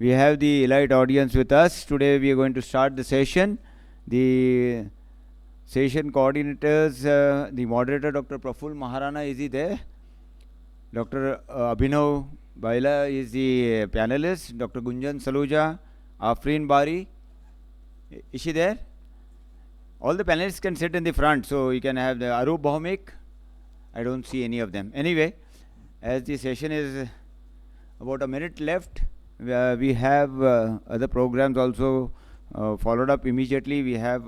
We have the elite audience with us. Today we are going to start the session. The session coordinators, the moderator Dr. Praful Maharana, is he there? Dr. Abhinav Baila is the panelist. Dr. Gunjan Saluja, Afreen Bari, is she there? All the panelists can sit in the front, so you can have the Arup Bhaumik. I don't see any of them. Anyway, as the session is about a minute left, we have other programs also followed up immediately. We have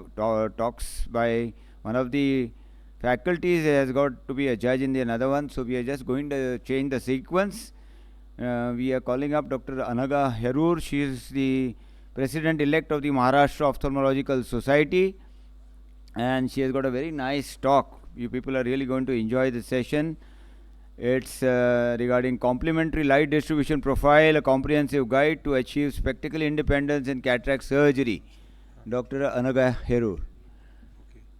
talks by one of the faculties has got to be a judge in the another one, so we are just going to change the sequence. We are calling up Dr. Anaga Herur. She is the President-elect of the Maharashtra Ophthalmological Society, and she has got a very nice talk. You people are really going to enjoy this session. It's regarding complementary light distribution profile, a comprehensive guide to achieve spectacle independence in cataract surgery. Dr. Anaga Herur.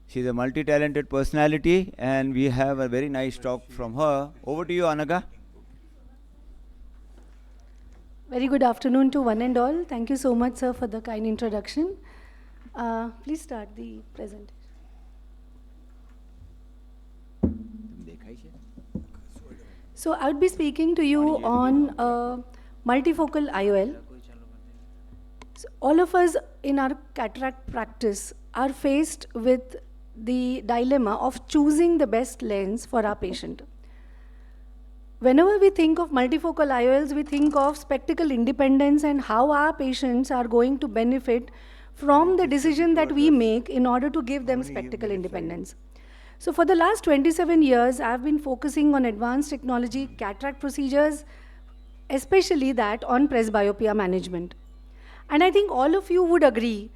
She's a multi-talented personality, and we have a very nice talk from her. Over to you, Anaga. Very good afternoon to one and all. Thank you so much, sir, for the kind introduction. Please start the presentation. So I would be speaking to you on multifocal IOL. So all of us in our cataract practice are faced with the dilemma of choosing the best lens for our patient. Whenever we think of multifocal IOLs, we think of spectacle independence and how our patients are going to benefit from the decision that we make in order to give them spectacle independence. So for the last 27 years, I've been focusing on advanced technology cataract procedures, especially that on presbyopia management. And I think all of you would agree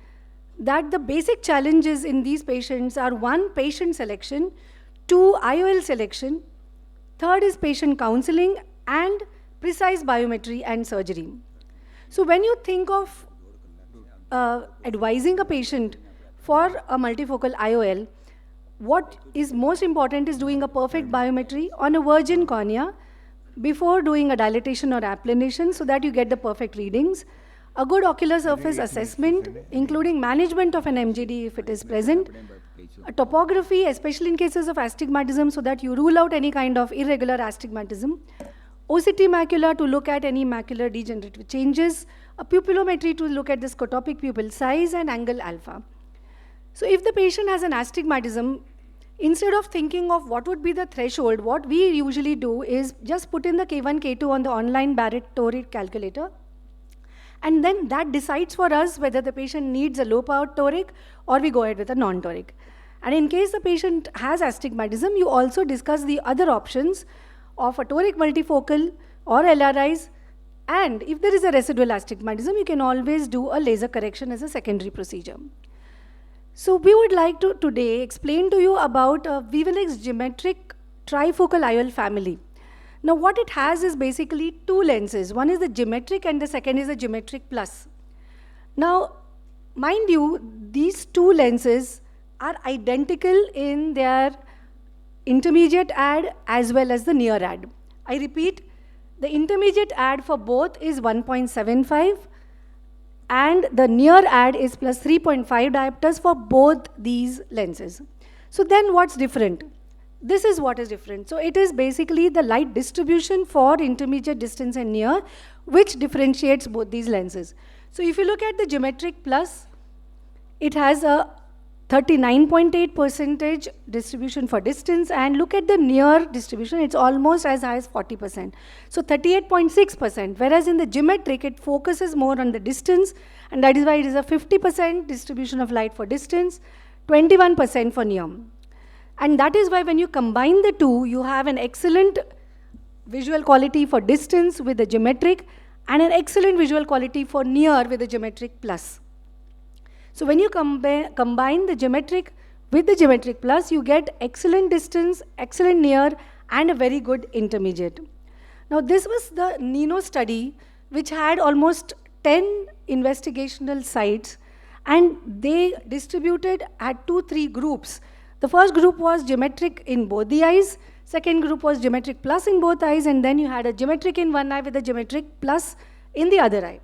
that the basic challenges in these patients are: one, patient selection; two, IOL selection; third is patient counseling, and precise biometry and surgery. So when you think of advising a patient for a multifocal IOL, what is most important is doing a perfect biometry on a virgin cornea before doing a dilatation or applanation so that you get the perfect readings. A good ocular surface assessment, including management of an MGD if it is present. A topography, especially in cases of astigmatism, so that you rule out any kind of irregular astigmatism. OCT macula to look at any macular degenerative changes. A pupillometry to look at the scotopic pupil size and angle alpha. So if the patient has an astigmatism, instead of thinking of what would be the threshold, what we usually do is just put in the K1, K2 on the online Barrett-Toric calculator, and then that decides for us whether the patient needs a low-powered toric or we go ahead with a non-toric. And in case the patient has astigmatism, you also discuss the other options of a toric multifocal or LRIs, and if there is a residual astigmatism, you can always do a laser correction as a secondary procedure. So we would like to today explain to you about Vivanex geometric trifocal IOL family. Now what it has is basically two lenses. One is the geometric and the second is the geometric plus. Now mind you, these two lenses are identical in their intermediate ad as well as the near ad. I repeat, the intermediate ad for both is 1.75 and the near ad is plus 3.5 diopters for both these lenses. So then what's different? This is what is different. So it is basically the light distribution for intermediate distance and near, which differentiates both these lenses. So if you look at the geometric plus, it has a 39.8% distribution for distance, and look at the near distribution, it's almost as high as 40%. So 38.6%, whereas in the geometric, it focuses more on the distance, and that is why it is a 50% distribution of light for distance, 21% for near. And that is why when you combine the two, you have an excellent visual quality for distance with the geometric and an excellent visual quality for near with the geometric plus. So when you combine the geometric with the geometric plus, you get excellent distance, excellent near, and a very good intermediate. Now this was the NINO study, which had almost 10 investigational sites, and they distributed at 2-3 groups. The first group was geometric in both the eyes, second group was geometric plus in both eyes, and then you had a geometric in one eye with a geometric plus in the other eye.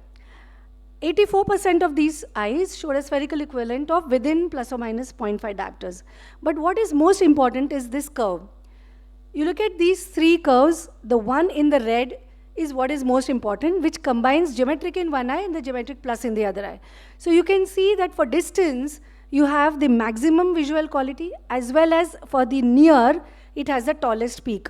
84% of these eyes showed a spherical equivalent of within plus or minus 0.5 diopters. But what is most important is this curve. You look at these three curves, the one in the red is what is most important, which combines geometric in one eye and the geometric plus in the other eye. So you can see that for distance, you have the maximum visual quality, as well as for the near, it has the tallest peak.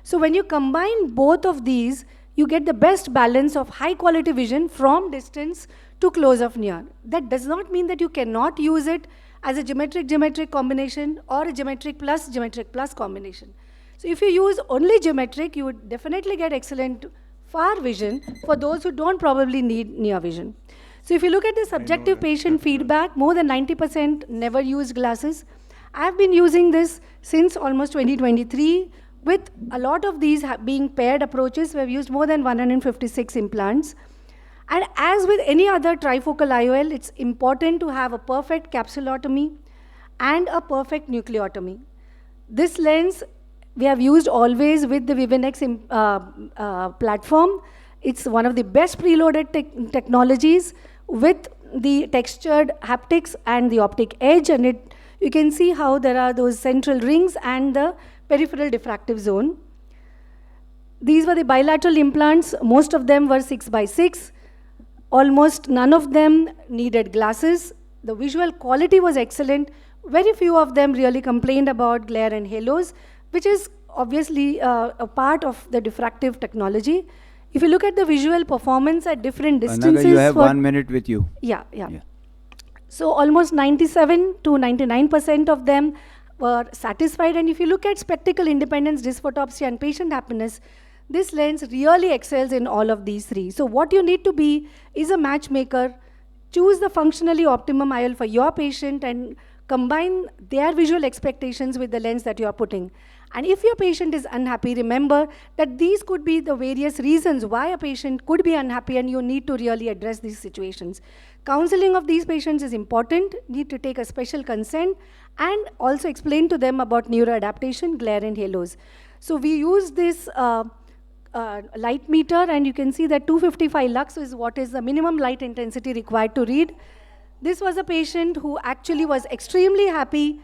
So when you combine both of these, you get the best balance of high quality vision from distance to close of near. That does not mean that you cannot use it as a geometric combination or a geometric plus combination. So if you use only geometric, you would definitely get excellent far vision for those who don't probably need near vision. So if you look at the subjective patient feedback, more than 90% never used glasses. I've been using this since almost 2023 with a lot of these being paired approaches. We've used more than 156 implants. And as with any other trifocal IOL, it's important to have a perfect capsulotomy and a perfect nucleotomy. This lens we have used always with the Vivinex platform. It's one of the best preloaded technologies with the textured haptics and the optic edge, and you can see how there are those central rings and the peripheral diffractive zone. These were the bilateral implants. Most of them were 6x6. Almost none of them needed glasses. The visual quality was excellent. Very few of them really complained about glare and halos, which is obviously a part of the diffractive technology. If you look at the visual performance at different distances... Anaga, you have 1 minute with you. Yeah. So almost 97 to 99% of them were satisfied. And if you look at spectacle independence, dysphotopsia, and patient happiness, this lens really excels in all of these three. So what you need to be is a matchmaker. Choose the functionally optimum IOL for your patient and combine their visual expectations with the lens that you are putting. And if your patient is unhappy, remember that these could be the various reasons why a patient could be unhappy, and you need to really address these situations. Counseling of these patients is important. Need to take a special consent and also explain to them about neuroadaptation, glare and halos. So we use this light meter, and you can see that 255 lux is what is the minimum light intensity required to read. This was a patient who actually was extremely happy,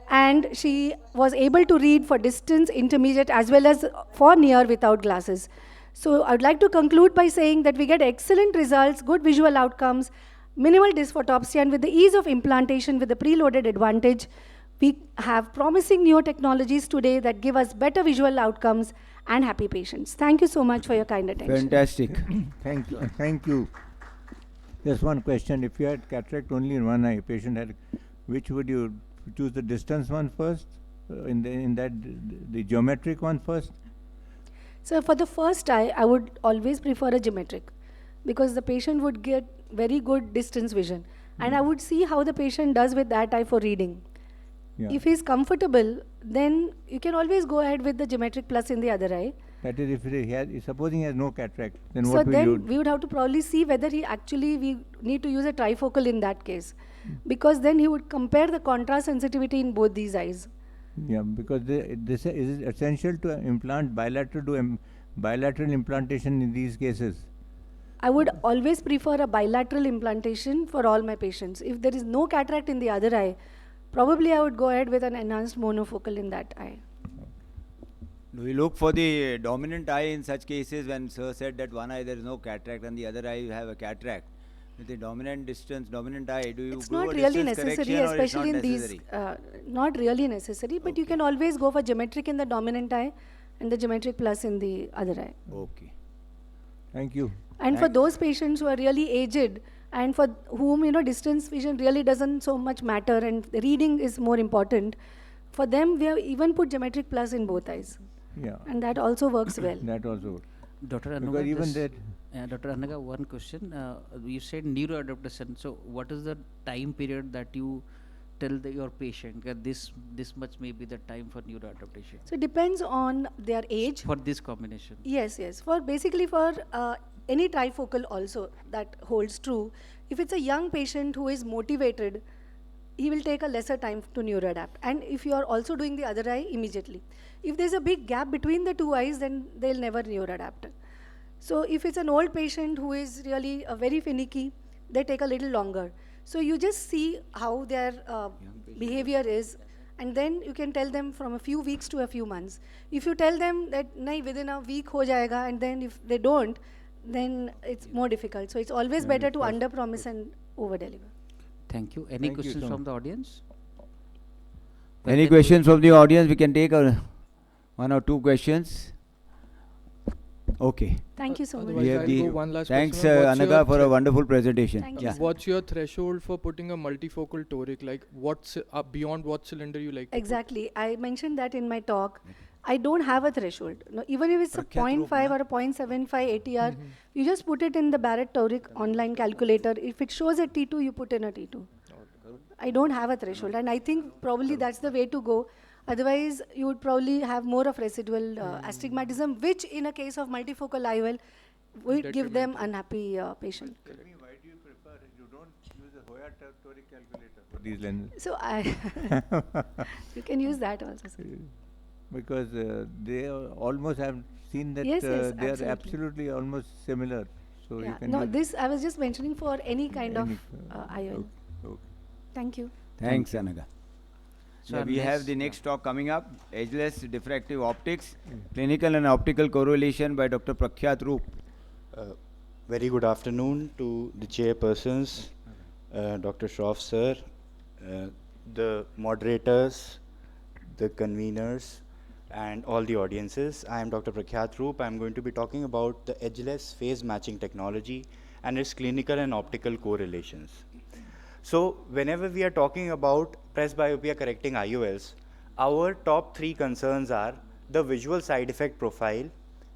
and she was able to read for distance, intermediate, as well as for near without glasses. So I would like to conclude by saying that we get excellent results, good visual outcomes, minimal dysphotopsia, and with the ease of implantation with the preloaded advantage, we have promising new technologies today that give us better visual outcomes and happy patients. Thank you so much for your kind attention. Fantastic. Thank you. Thank you. Just one question. If you had cataract only in one eye, patient had, which would you choose, the distance one first, the geometric one first? So for the first eye, I would always prefer a geometric, because the patient would get very good distance vision. And I would see how the patient does with that eye for reading. Yeah. If he's comfortable, then you can always go ahead with the geometric plus in the other eye. That is, if he has, supposing he has no cataract, then So what will you then we would have to probably see whether we need to use a trifocal in that case. Because then he would compare the contrast sensitivity in both these eyes. Yeah, because this is essential to implant bilateral implantation in these cases. I would always prefer a bilateral implantation for all my patients. If there is no cataract in the other eye, probably I would go ahead with an enhanced monofocal in that eye. Do we look for the dominant eye in such cases when sir said that one eye there is no cataract and the other eye you have a cataract? With the dominant eye, do you It's do not a really distance necessary, correction, or it's especially not in these, necessary? not really necessary, but you can always go for geometric in the dominant eye and the geometric plus in the other eye. Okay. Thank you. And for those patients who are really aged and for whom, distance vision really doesn't so much matter and the reading is more important, for them we have even put geometric plus in both eyes. Yeah. And that also works well. That also. Dr. Because Annaga, even that. Dr. Annaga, one question. You said neuroadaptation. So what is the time period that you tell your patient that this much may be the time for neuroadaptation? So it depends on their age. For this combination? Yes. For any trifocal also that holds true. If it's a young patient who is motivated, he will take a lesser time to neuroadapt. And if you are also doing the other eye, immediately. If there's a big gap between the two eyes, then they'll never neuroadapt. So if it's an old patient who is really very finicky, they take a little longer. So you just see how their behavior is, and then you can tell them from a few weeks to a few months. If you tell them that nahi, within a week ho jayega, and then if they don't, then it's more difficult. So it's always better to under-promise and over-deliver. Thank you. Any Thank you questions so from the audience? Any questions from the audience? We can take one or two questions. Okay. Thank you so much. Otherwise, We have I'll the go one last thanks question. What's Anaga your for a wonderful presentation. Thank you, Yeah. sir. What's your threshold for putting a multifocal toric? Like, what's beyond what cylinder you like? to put? Exactly. I mentioned that in my talk. I don't have a threshold. No, even if it's a Prakhyat roop 0.5 na? or a 0.75 ATR, you just put it in the Barrett Toric online calculator. If it shows a T2, you put in a T2. I don't have a threshold, and I think probably that's the way to go. Otherwise, you would probably have more of residual astigmatism, which in a case of multifocal IOL would give them unhappy patient. Tell me, why do you prefer, you don't use a Hoya toric calculator for these lenses? So you can use that also, sir. Because they almost have seen that Yes, yes, they are absolutely. absolutely almost similar. So you Yeah. can No, use this I was just mentioning for any kind of any, IOL. okay, okay. Thank you. Thanks, Anaga. So Yeah, we unless- have the next talk coming up, Edgeless Diffractive Optics, Clinical and Optical Correlation by Dr. Prakhyat Roop. Very good afternoon to the chairpersons, Dr. Shroff sir, the moderators, the conveners, and all the audiences. I am Dr. Prakhyat Roop. I am going to be talking about the edgeless phase matching technology and its clinical and optical correlations. So whenever we are talking about presbyopia correcting IOLs, our top three concerns are the visual side effect profile,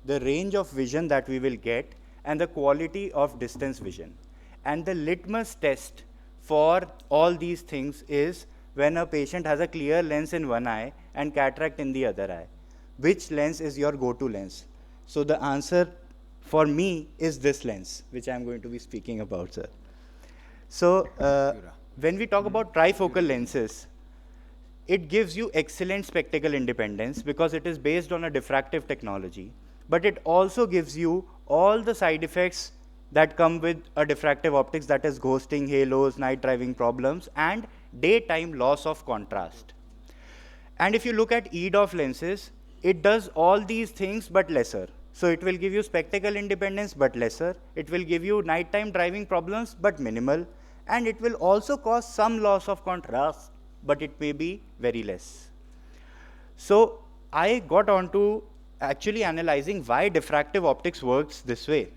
the range of vision that we will get, and the quality of distance vision. And the litmus test for all these things is when a patient has a clear lens in one eye and cataract in the other eye. Which lens is your go-to lens? So the answer for me is this lens, which I'm going to be speaking about, sir. So when we talk about trifocal lenses, it gives you excellent spectacle independence because it is based on a diffractive technology, but it also gives you all the side effects that come with a diffractive optics, that is ghosting, halos, night driving problems, and daytime loss of contrast. And if you look at EDOF lenses, it does all these things but lesser. So it will give you spectacle independence but lesser. It will give you nighttime driving problems but minimal. And it will also cause some loss of contrast, but it may be very less. So I got on to actually analyzing why diffractive optics works this way.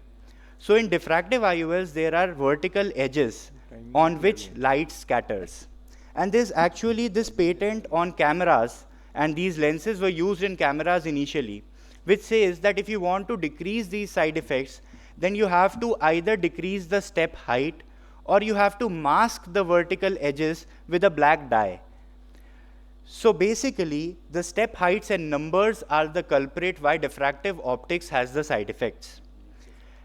So in diffractive IOLs, there are vertical edges on which light scatters. And there's actually this patent on cameras, and these lenses were used in cameras initially, which says that if you want to decrease these side effects, then you have to either decrease the step height or you have to mask the vertical edges with a black dye. So basically, the step heights and numbers are the culprit why diffractive optics has the side effects.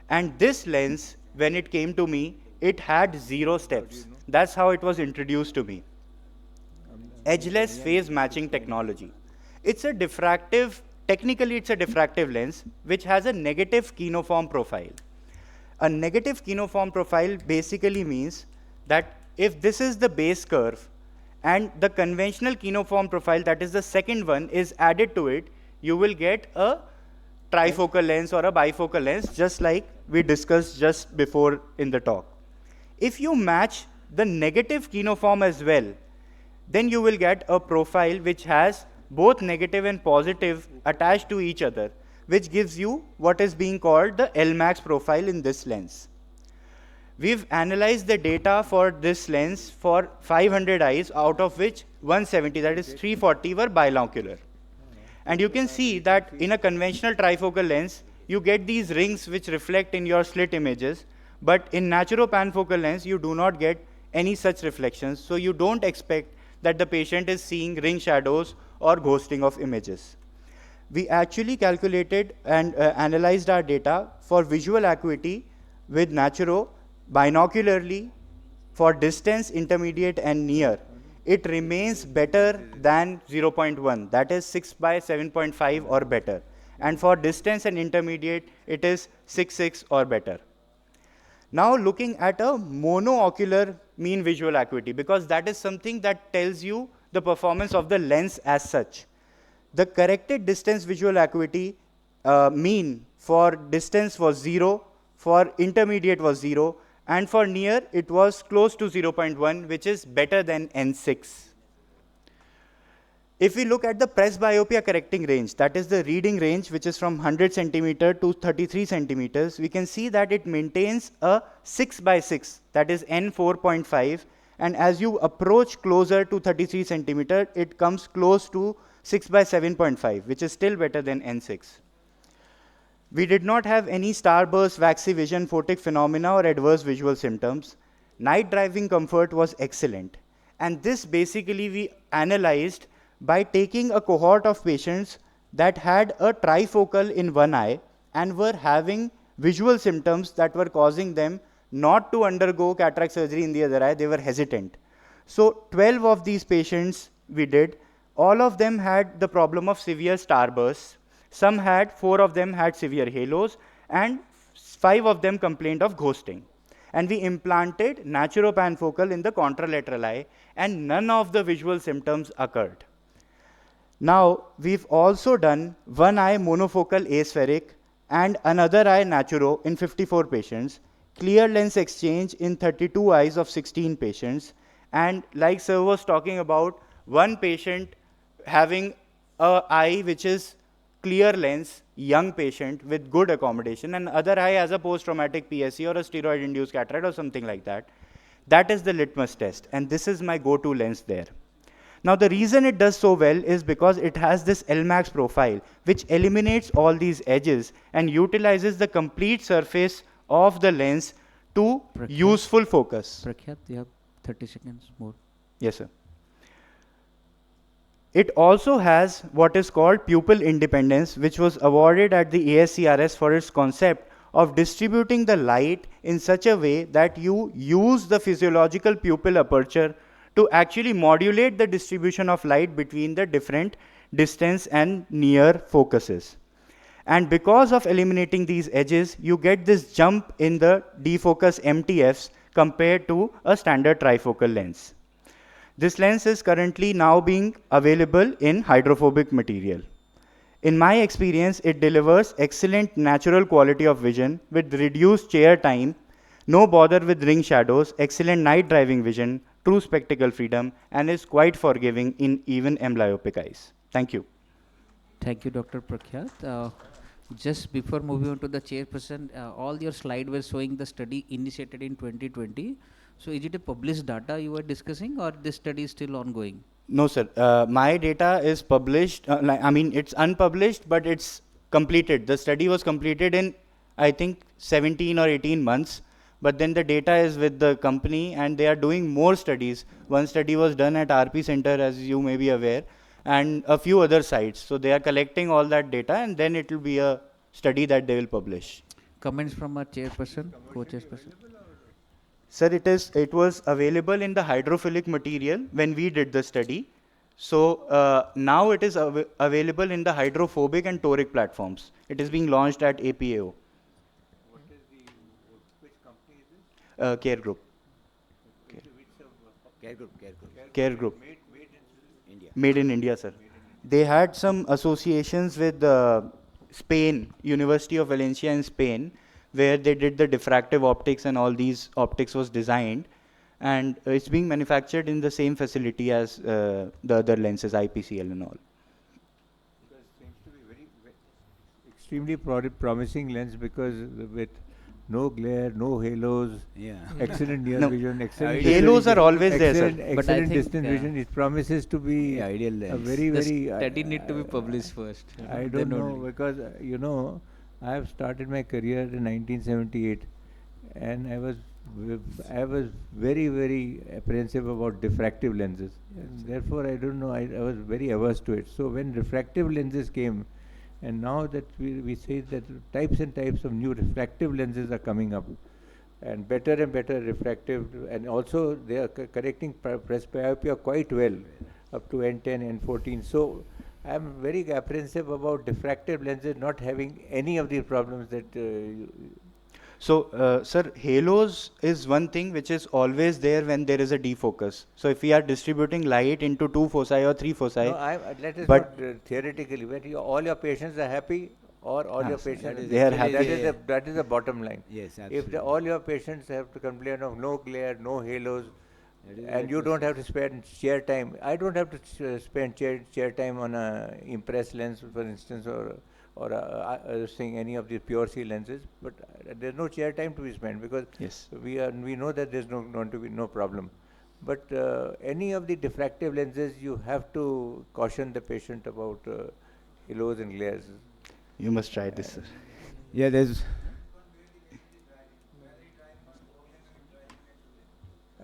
And this lens, when it came to me, it had 0 steps. That's how it was introduced to me. Edgeless phase matching technology. It's a diffractive, technically it's a diffractive lens, which has a negative kinoform profile. A negative kinoform profile basically means that if this is the base curve, and the conventional kinoform profile, that is the second one, is added to it, you will get a trifocal lens or a bifocal lens, just like we discussed just before in the talk. If you match the negative kinoform as well, then you will get a profile which has both negative and positive attached to each other, which gives you what is being called the Lmax profile in this lens. We've analyzed the data for this lens for 500 eyes, out of which 170, that is 340, were binocular. And you can see that in a conventional trifocal lens, you get these rings which reflect in your slit images, but in naturopanfocal lens, you do not get any such reflections, so you don't expect that the patient is seeing ring shadows or ghosting of images. We actually calculated and analyzed our data for visual acuity with naturo binocularly for distance, intermediate, and near. It remains better than 0.1, that is 6 by 7.5 or better. and for distance and intermediate, it is 6.6 or better. Now looking at a monoocular mean visual acuity, because that is something that tells you the performance of the lens as such. The corrected distance visual acuity mean for distance was 0, for intermediate was 0, and for near it was close to 0.1, which is better than N6. If we look at the presbyopia correcting range, that is the reading range, which is from 100 centimeter to 33 centimeters, we can see that it maintains a 6 by 6, that is N4.5, and as you approach closer to 33 centimeter, it comes close to 6 by 7.5, which is still better than N6. We did not have any starburst, waxy vision, photic phenomena, or adverse visual symptoms. Night driving comfort was excellent. And this basically we analyzed by taking a cohort of patients that had a trifocal in one eye and were having visual symptoms that were causing them not to undergo cataract surgery in the other eye. They were hesitant. So 12 of these patients we did. All of them had the problem of severe starbursts. Some had, 4 of them had severe halos, and 5 of them complained of ghosting. And we implanted naturopanfocal in the contralateral eye, and none of the visual symptoms occurred. Now, we've also done one eye monofocal aspheric and another eye naturo in 54 patients, clear lens exchange in 32 eyes of 16 patients, and like sir was talking about, one patient having an eye which is clear lens, young patient with good accommodation, and other eye as a post-traumatic PSC or a steroid-induced cataract or something like that. That is the litmus test, and this is my go-to lens there. Now, the reason it does so well is because it has this LMAX profile, which eliminates all these edges and utilizes the complete surface of the lens to useful focus. Prakhyat, you have 30 seconds more. Yes, sir. It also has what is called pupil independence, which was awarded at the ASCRS for its concept of distributing the light in such a way that you use the physiological pupil aperture to actually modulate the distribution of light between the different distance and near focuses. And because of eliminating these edges, you get this jump in the defocus MTFs compared to a standard trifocal lens. This lens is currently now being available in hydrophobic material. In my experience, it delivers excellent natural quality of vision with reduced chair time, no bother with ring shadows, excellent night driving vision, true spectacle freedom, and is quite forgiving in even amblyopic eyes. Thank you. Thank you, Dr. Prakhyat. Just before moving on to the chairperson, all your slides were showing the study initiated in 2020. So is it a published data you were discussing, or this study is still ongoing? No, sir. My data is published. It's unpublished, but it's completed. The study was completed in, I think, 17 or 18 months. But then the data is with the company, and they are doing more studies. One study was done at RP Center, as you may be aware, and a few other sites. So they are collecting all that data, and then it will be a study that they will publish. Comments from our chairperson, co-chairperson? Sir, it was available in the hydrophilic material when we did the study. So now it is available in the hydrophobic and toric platforms. It is being launched at APAO. What is which company is this? Care Group. Care Group. Made in India, sir. They had some associations with Spain, University of Valencia in Spain, where they did the diffractive optics, and all these optics was designed, and it's being manufactured in the same facility as the other lenses, IPCL and all. Because it seems to be extremely promising lens, because with no glare, no halos, excellent near vision, excellent halos are always there, sir. Excellent distance vision. It promises to be ideal lens. a very, The very. study need to be published first. I don't know, because I have started my career in 1978, and I was very, very apprehensive about diffractive lenses, and therefore I don't know, I was very averse to it. So when refractive lenses came, and now that we say that types and types of new refractive lenses are coming up, and better refractive, and also they are correcting presbyopia quite well, up to N10, N14. So I'm very apprehensive about diffractive lenses not having any of these problems that So, sir, halos is one thing which is always there when there is a defocus. So, if we are distributing light into 2 foci or 3 foci, no, that is but not theoretically. When all your patients are happy, or all your patients, they are happy. that is the bottom line. Yes, If absolutely. all your patients have to complain of no glare, no halos, and you don't have to spend chair time. I don't have to spend chair time on a impress lens, for instance, or saying any of these pure C lenses. But there's no chair time to be spent because Yes. we know that there's going to be no problem. But any of the diffractive lenses, you have to caution the patient about halos and glares. You must try this, sir. Yeah, there's.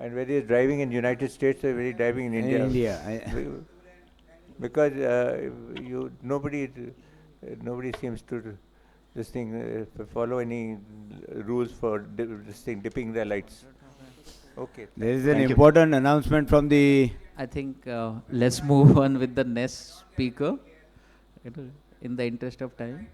And whether he's driving in United States or whether he's driving in India. Because nobody seems to follow any rules for dipping their lights. Okay. There is an Thank you. important announcement from the. I think let's move on with the next speaker, in the interest of time.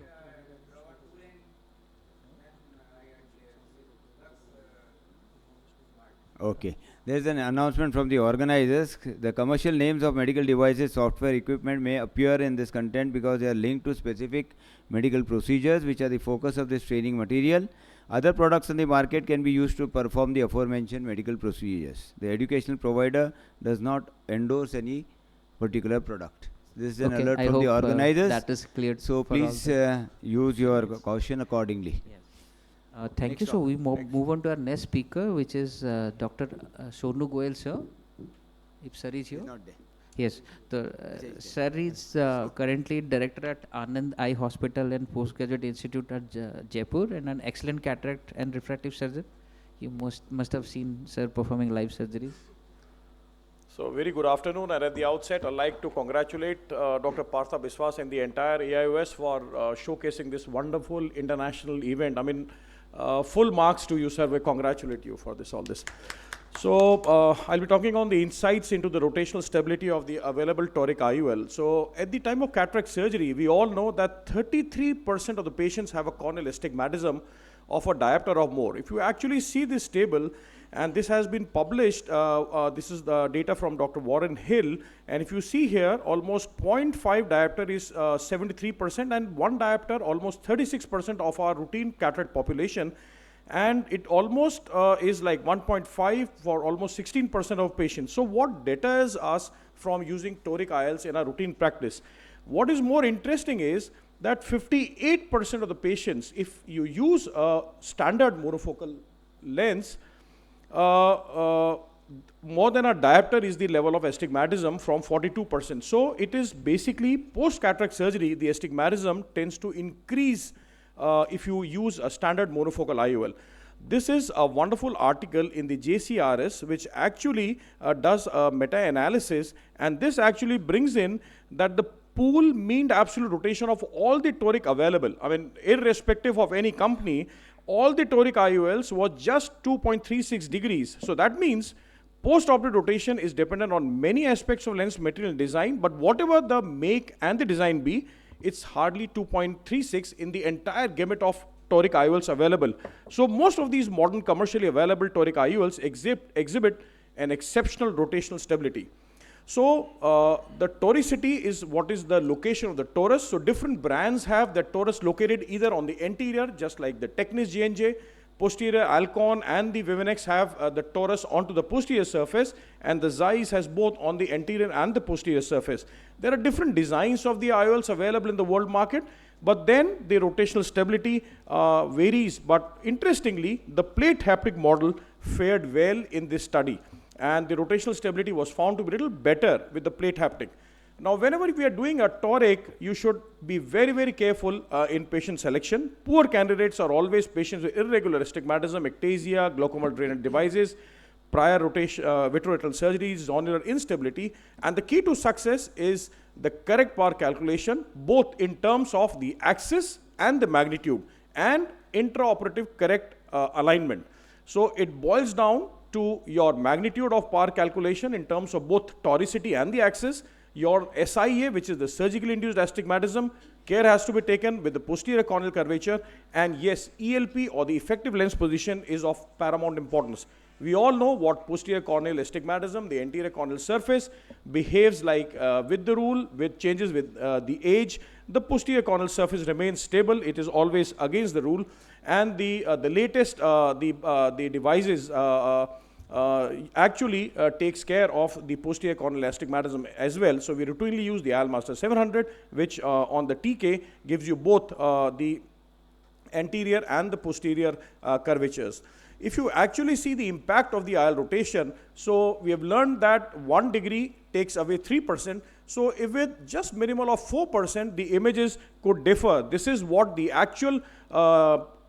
Okay. There is an announcement from the organizers. The commercial names of medical devices, software, equipment may appear in this content because they are linked to specific medical procedures, which are the focus of this training material. Other products on the market can be used to perform the aforementioned medical procedures. The educational provider does not endorse any particular product. This is an Okay, alert I from the hope, organizers. that is clear So for all please the- use your caution accordingly. Thank Next you. So we Next. move on to our next speaker, which is Dr. Sonu Goyal, sir. If sir is here. Yes, sir is currently director at Anand Eye Hospital and Postgraduate Institute at Jaipur, and an excellent cataract and refractive surgeon. You must have seen sir performing live surgeries. So very good afternoon, and at the outset I'd like to congratulate Dr. Partha Biswas and the entire AIOS for showcasing this wonderful international event. I mean, full marks to you, sir. We congratulate you for all this. So I'll be talking on the insights into the rotational stability of the available toric IOL. So at the time of cataract surgery, we all know that 33% of the patients have a corneal astigmatism of a diopter or more. If you actually see this table, and this has been published, this is the data from Dr. Warren Hill, and if you see here, almost 0.5 diopter is 73%, and 1 diopter almost 36% of our routine cataract population, and it almost is like 1.5 for almost 16% of patients. So what deters us from using toric IOLs in our routine practice? What is more interesting is that 58% of the patients, if you use a standard monofocal lens, more than a diopter is the level of astigmatism from 42%. So it is basically post-cataract surgery, the astigmatism tends to increase if you use a standard monofocal IOL. This is a wonderful article in the JCRS, which actually does a meta-analysis, and this actually brings in that the pool mean absolute rotation of all the toric available, I mean, irrespective of any company, all the toric IOLs was just 2.36 degrees. So that means post-operative rotation is dependent on many aspects of lens material design, but whatever the make and the design be, it's hardly 2.36 in the entire gamut of toric IOLs available. So most of these modern commercially available toric IOLs exhibit an exceptional rotational stability. So the toricity is what is the location of the torus. So different brands have the torus located either on the anterior, just like the Technis J&J, posterior Alcon and the Vivenex have the torus onto the posterior surface, and the Zeiss has both on the anterior and the posterior surface. There are different designs of the IOLs available in the world market, but then the rotational stability varies. But interestingly, the plate haptic model fared well in this study, and the rotational stability was found to be a little better with the plate haptic. Now, whenever we are doing a toric, you should be very, very careful in patient selection. Poor candidates are always patients with irregular astigmatism, ectasia, glaucomal drainage devices, prior vitreoretinal surgeries, zonular instability, and the key to success is the correct power calculation, both in terms of the axis and the magnitude, and intraoperative correct alignment. So it boils down to your magnitude of power calculation in terms of both toricity and the axis, Your SIA, which is the surgically induced astigmatism, care has to be taken with the posterior corneal curvature. And yes, ELP or the effective lens position is of paramount importance. We all know what posterior corneal astigmatism, the anterior corneal surface, behaves like with the rule, with changes with the age. The posterior corneal surface remains stable. It is always against the rule. And the latest the devices actually takes care of the posterior corneal astigmatism as well. So we routinely use the IOL Master 700, which on the TK gives you both the anterior and the posterior curvatures. If you actually see the impact of the IOL rotation, so we have learned that 1 degree takes away 3%. So if with just minimal of 4%, the images could differ. This is what the actual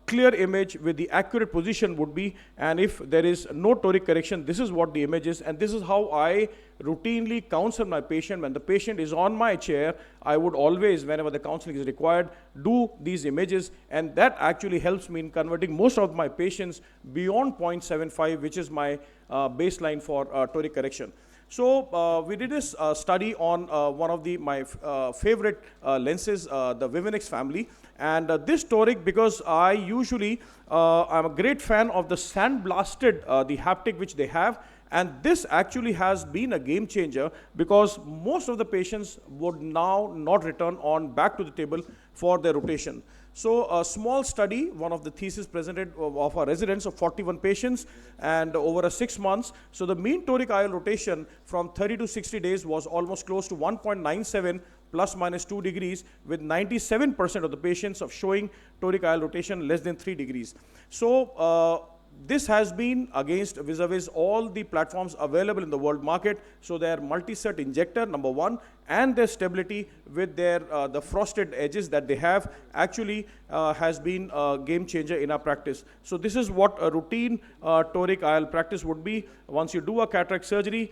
clear image with the accurate position would be, and if there is no toric correction, this is what the image is. And this is how I routinely counsel my patient. When the patient is on my chair, I would always, whenever the counseling is required, do these images, and that actually helps me in converting most of my patients beyond 0.75, which is my baseline for toric correction. So we did this study on one of my favorite lenses, the Vivinex family. And this toric, because I usually, I'm a great fan of the sandblasted, the haptic which they have. And this actually has been a game changer, because most of the patients would now not return on back to the table for their rotation. So a small study, one of the thesis presented of our residents of 41 patients, and over a 6 months. So the mean toric IOL rotation from 30 to 60 days was almost close to 1.97 plus minus 2 degrees, with 97% of the patients of showing toric IOL rotation less than 3 degrees. So this has been against vis-a-vis all the platforms available in the world market. So their multi-set injector, number one, and their stability with their the frosted edges that they have actually has been a game changer in our practice. So this is what a routine toric IOL practice would be. Once you do a cataract surgery,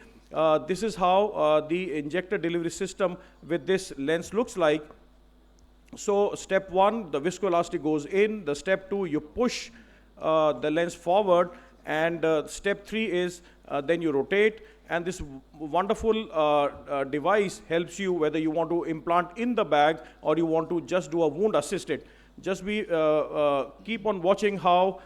this is how the injector delivery system with this lens looks like. So step one, the viscoelastic goes in. The step two, you push the lens forward, and step three is then you rotate, and this wonderful device helps you whether you want to implant in the bag or you want to just do a wound assisted. Just keep on watching how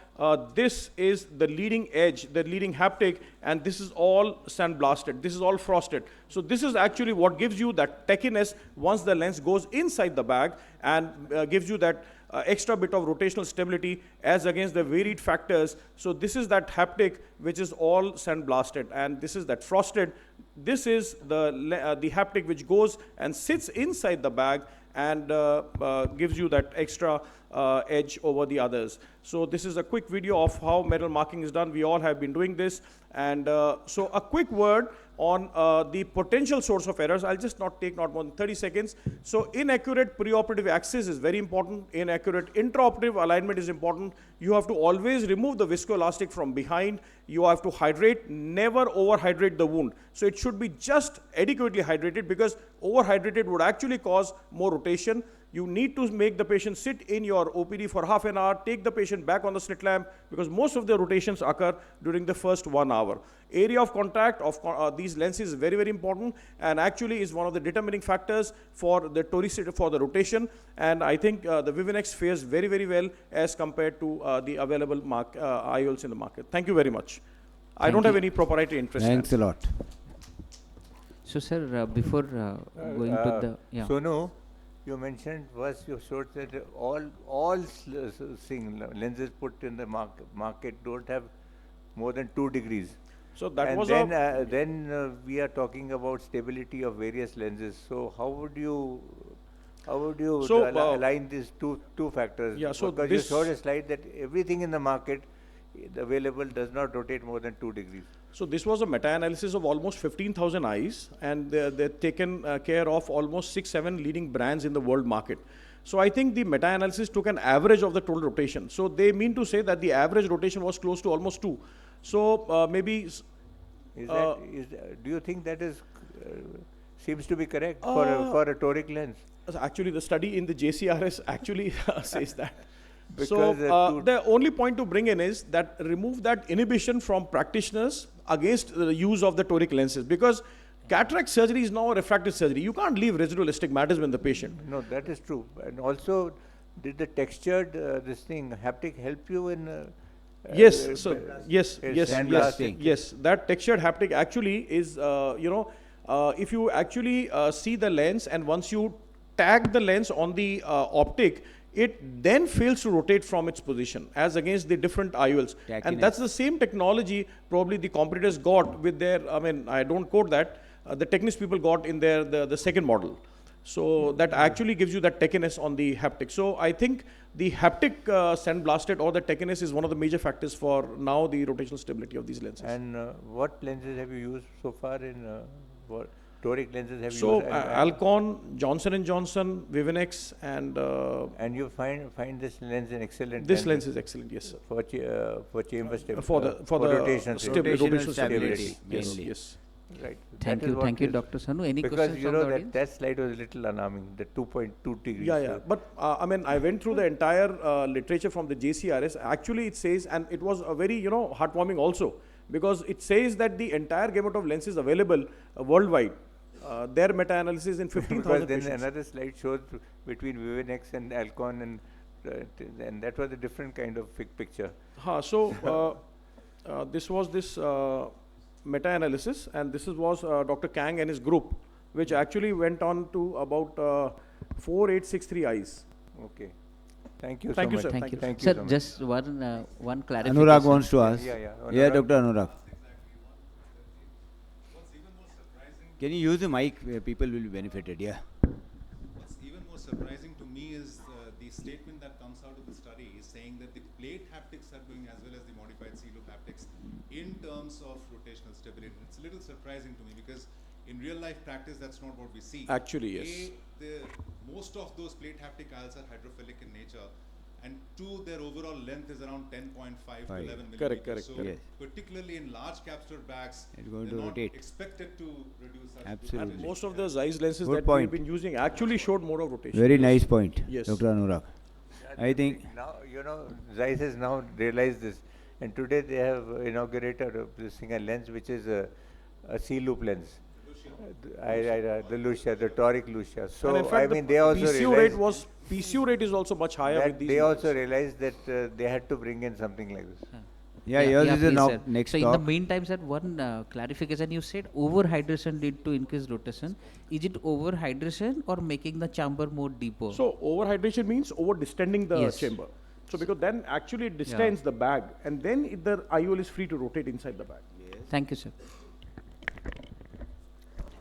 this is the leading edge, the leading haptic, and this is all sandblasted. This is all frosted. So this is actually what gives you that tackiness once the lens goes inside the bag, and gives you that extra bit of rotational stability as against the varied factors. So this is that haptic which is all sandblasted, and this is that frosted. This is the haptic which goes and sits inside the bag and gives you that extra edge over the others. So this is a quick video of how metal marking is done. We all have been doing this. And so a quick word on the potential source of errors. I'll just take not more than 30 seconds. So inaccurate preoperative axis is very important. Inaccurate intraoperative alignment is important. You have to always remove the viscoelastic from behind. You have to hydrate, never overhydrate the wound. So it should be just adequately hydrated, because overhydrated would actually cause more rotation. You need to make the patient sit in your OPD for half an hour, take the patient back on the slit lamp, because most of the rotations occur during the first 1 hour. Area of contact of these lenses is very, very important, and actually is one of the determining factors for the toricity, for the rotation. And I think the Vivinex fares very, very well as compared to the available IOLs in the market. Thank you very much. I don't have any proprietary interest. Thanks a lot. So sir, before going to the Sonu, you mentioned first, you showed that all lenses put in the market don't have more than 2 degrees. So that and was then we are talking about stability of various lenses. So how would you align these two factors? Yeah, so because you showed a slide that everything in the market available does not rotate more than 2 degrees. So this was a meta-analysis of almost 15,000 eyes, and they've taken care of almost 6-7 leading brands in the world market. So I think the meta-analysis took an average of the total rotation. So they mean to say that the average rotation was close to almost 2. So maybe... do you think that is seems to be correct for a toric lens? Actually, the study in the JCRS actually says that. Because so the only point to bring in is that remove that inhibition from practitioners against the use of the toric lenses, because cataract surgery is now a refractive surgery. You can't leave residual astigmatism in the patient. No, that is true. And also, did the textured, this thing, haptic help you in? Yes, so yes, sandblasting. yes. That textured haptic actually is, if you actually see the lens and once you tag the lens on the optic, it then fails to rotate from its position as against the different IOLs. And that's the same technology probably the competitors got with their, I mean, I don't quote that, the Technics people got in their, the second model. So that actually gives you that tackiness on the haptic. So I think the haptic sandblasted or the tackiness is one of the major factors for now the rotational stability of these lenses. And what lenses have you used so far in, what toric lenses have you So used? Alcon, Johnson & Johnson, Vivinex And you find this lens an excellent this lens is excellent, yes sir. for chamber stability, For the rotational rotational stability. stability, Yes, mainly. yes. Right. Thank That is you, what is- Dr. Sanu. Any Because questions you from know the that audience? that slide was a little alarming, the 2.2 degrees. Yeah. But I mean, I went through the entire literature from the JCRS. Actually, it says, and it was a very, heartwarming also, because it says that the entire gamut of lenses available worldwide, their meta-analysis in 15,000 Because then patients. another slide shows between Vivinex and Alcon, and that was a different kind of picture. So this was this meta-analysis, and this was Dr. Kang and his group, which actually went on to about 4863 eyes. Okay. Thank you Thank so you, much. sir. Thank you. Thank you Sir, so much. just one clarification. Anurag wants to ask. Yeah. Yeah, Anurag. Dr. Anurag. Can you use the mic where people will be benefited? Yeah. What's even more surprising to me is the statement that comes out of the study is saying that the plate haptics are doing as well as the modified C-loop haptics in terms of rotational stability. It's a little surprising to me because in real life practice, that's not what we see. Actually, yes. Most of those plate haptic IOLs are hydrophilic in nature, and two, their overall length is around 10.5 to 11 millimeters. Correct. So Yes. particularly in large capsular bags, It's going they're to not rotate. expected to reduce such Absolutely. And rotation. most of the Zeiss lenses Good that point. we've been using actually showed more of rotation. Very nice point, Yes. Dr. Anurag. I think Now, Zeiss has now realized this, and today they have inaugurated this thing, a lens which is a C-loop lens. The Lucia, the toric Lucia. And So in fact, they also realized PCO rate is also much higher with that these. they lenses. also realized that they had to bring in something like this. yeah, yours is the please, sir. next So in talk. the meantime, sir, one clarification. You said overhydration lead to increased rotation. Is it overhydration or making the chamber more deeper? So overhydration means over distending the Yes. chamber. So because then actually it distends the bag, and then the IOL is free to rotate inside the bag. Thank you, sir.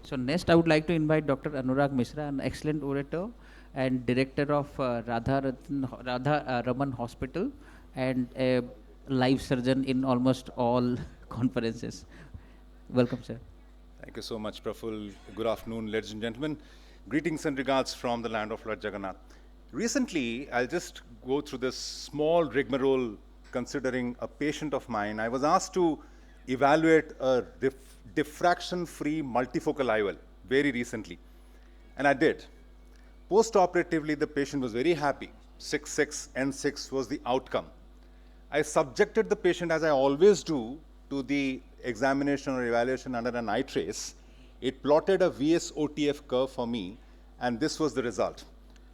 So next, I would like to invite Dr. Anurag Mishra, an excellent orator and director of Radha Raman Hospital and a live surgeon in almost all conferences. Welcome, sir. Thank you so much, Praful. Good afternoon, ladies and gentlemen. Greetings and regards from the land of Lord Jagannath. Recently, I'll just go through this small rigmarole considering a patient of mine. I was asked to evaluate a diffraction-free multifocal IOL very recently, and I did. Post-operatively, the patient was very happy. 6.6 N6 was the outcome. I subjected the patient, as I always do, to the examination or evaluation under an eye trace. It plotted a VS-OTF curve for me, and this was the result.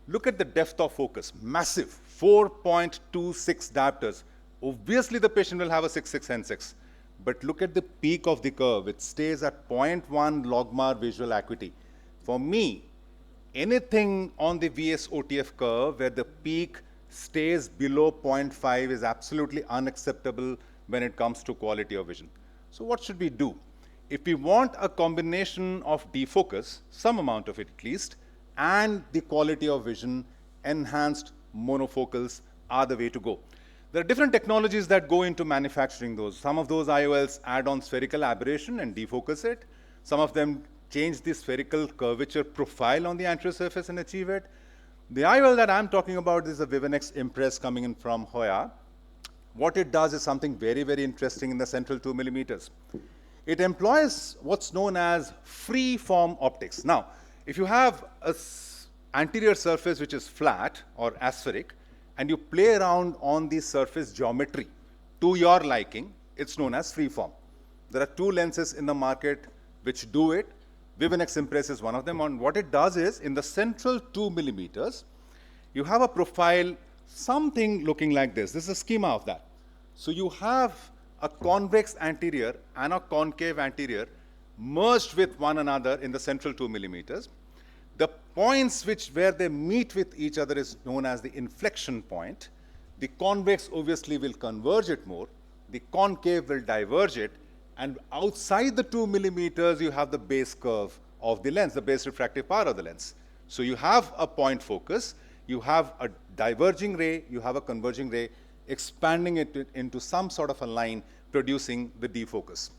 Look at the depth of focus, massive, 4.26 diopters. Obviously, the patient will have a 6.6 N6, but look at the peak of the curve. It stays at 0.1 logmar visual acuity. For me, anything on the VS-OTF curve where the peak stays below 0.5 is absolutely unacceptable when it comes to quality of vision. So what should we do? If we want a combination of defocus, some amount of it at least, and the quality of vision, enhanced monofocals are the way to go. There are different technologies that go into manufacturing those. Some of those IOLs add on spherical aberration and defocus it. Some of them change the spherical curvature profile on the anterior surface and achieve it. The IOL that I'm talking about is a Vivinex Impress coming in from Hoya. What it does is something very, very interesting in the central 2 millimeters. It employs what's known as free-form optics. Now, if you have an anterior surface which is flat or aspheric, and you play around on the surface geometry to your liking, it's known as free-form. There are two lenses in the market which do it. Vivinex Impress is one of them. And what it does is, in the central 2 millimeters, you have a profile, something looking like this. This is a schema of that. So you have a convex anterior and a concave anterior merged with one another in the central 2 millimeters. The points where they meet with each other is known as the inflection point. The convex obviously will converge it more. The concave will diverge it. And outside the 2 millimeters, you have the base curve of the lens, the base refractive power of the lens. So you have a point focus, you have a diverging ray, you have a converging ray, expanding it into some sort of a line, producing the defocus.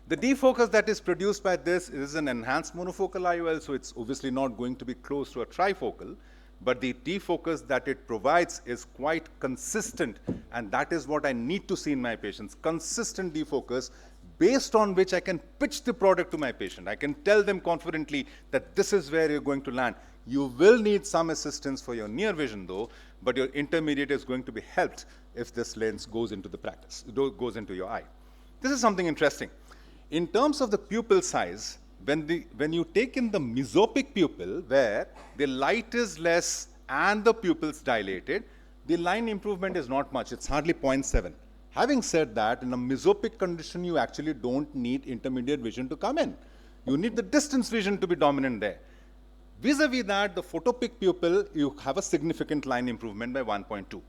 The defocus that is produced by this is an enhanced monofocal IOL, so it's obviously not going to be close to a trifocal, but the defocus that it provides is quite consistent, and that is what I need to see in my patients, consistent defocus, based on which I can pitch the product to my patient. I can tell them confidently that this is where you're going to land. You will need some assistance for your near vision though, but your intermediate is going to be helped if this lens goes into the practice, goes into your eye. This is something interesting. In terms of the pupil size, when you take in the mesopic pupil, where the light is less and the pupils dilated, the line improvement is not much. It's hardly 0.7. Having said that, in a mesopic condition, you actually don't need intermediate vision to come in. You need the distance vision to be dominant there. Vis-a-vis that, the photopic pupil, you have a significant line improvement by 1.2.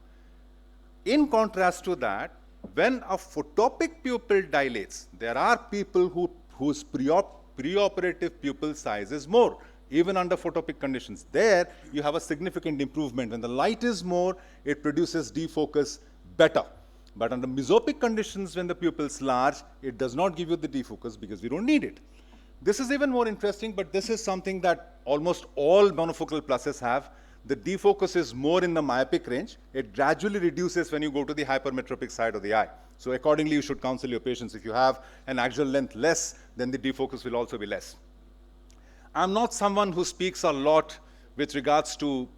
In contrast to that, when a photopic pupil dilates, there are people whose preoperative pupil size is more, even under photopic conditions. There, you have a significant improvement. When the light is more, it produces defocus better. But under mesopic conditions, when the pupil is large, it does not give you the defocus because we don't need it. This is even more interesting, but this is something that almost all monofocal pluses have. The defocus is more in the myopic range. It gradually reduces when you go to the hypermetropic side of the eye. So accordingly, you should counsel your patients. If you have an axial length less, then the defocus will also be less. I'm not someone who speaks a lot with regards to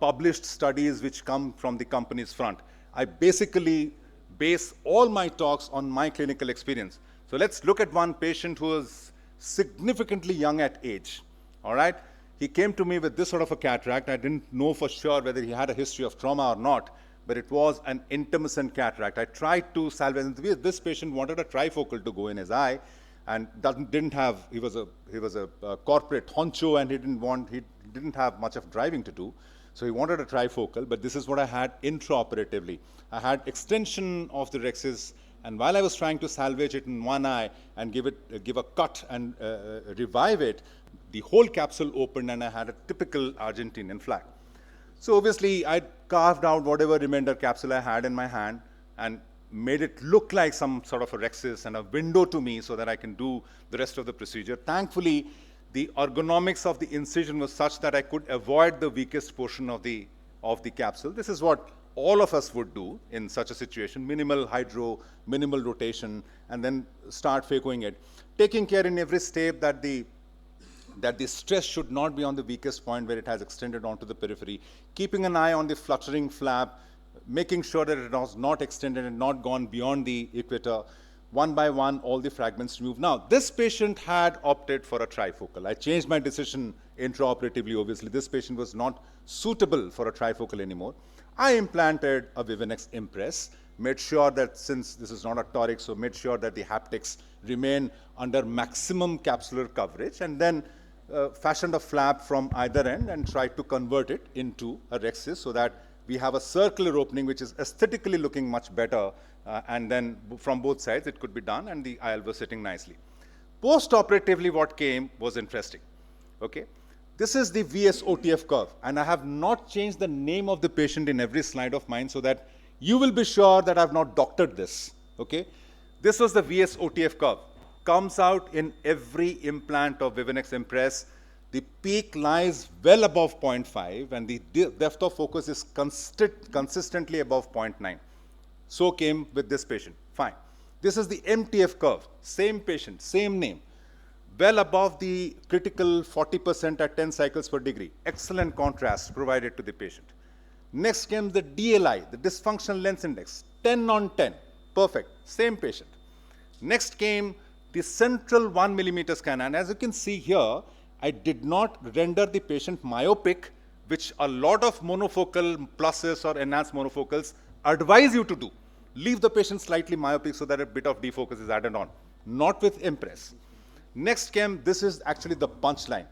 published studies which come from the company's front. I basically base all my talks on my clinical experience. So let's look at one patient who is significantly young at age. All right? He came to me with this sort of a cataract. I didn't know for sure whether he had a history of trauma or not, but it was an intumescent cataract. I tried to salvage it. This patient wanted a trifocal to go in his eye, and didn't have. He was a corporate honcho, and he didn't have much of driving to do. So he wanted a trifocal, but this is what I had intraoperatively. I had extension of the rexis, and while I was trying to salvage it in one eye and give a cut and revive it, the whole capsule opened and I had a typical Argentinian flag. So obviously I carved out whatever remainder capsule I had in my hand and made it look like some sort of a rexis and a window to me so that I can do the rest of the procedure. Thankfully, the ergonomics of the incision was such that I could avoid the weakest portion of the capsule. This is what all of us would do in such a situation: minimal hydro, minimal rotation, and then start phacoing it. Taking care in every step that the stress should not be on the weakest point where it has extended onto the periphery. Keeping an eye on the fluttering flap, making sure that it was not extended and not gone beyond the equator. One by one, all the fragments removed. Now, this patient had opted for a trifocal. I changed my decision intraoperatively, obviously. This patient was not suitable for a trifocal anymore. I implanted a Vivinex Impress, made sure that, since this is not a toric, so made sure that the haptics remain under maximum capsular coverage, and then fashioned a flap from either end and tried to convert it into a rexis so that we have a circular opening which is aesthetically looking much better, and then from both sides it could be done, and the IOL was sitting nicely. Post-operatively, what came was interesting. Okay, this is the VS-OTF curve, and I have not changed the name of the patient in every slide of mine so that you will be sure that I have not doctored this. Okay, this was the VS-OTF curve. Comes out in every implant of Vivinex Impress. The peak lies well above 0.5, and the depth of focus is consistently above 0.9. So came with this patient. Fine. This is the MTF curve. Same patient, same name. Well above the critical 40% at 10 cycles per degree. Excellent contrast provided to the patient. Next came the DLI, the dysfunctional lens index. 10 on 10. Perfect. Same patient. Next came the central 1 millimeter scan. And as you can see here, I did not render the patient myopic, which a lot of monofocal pluses or enhanced monofocals advise you to do. Leave the patient slightly myopic so that a bit of defocus is added on. Not with Impress. Next came, this is actually the punchline,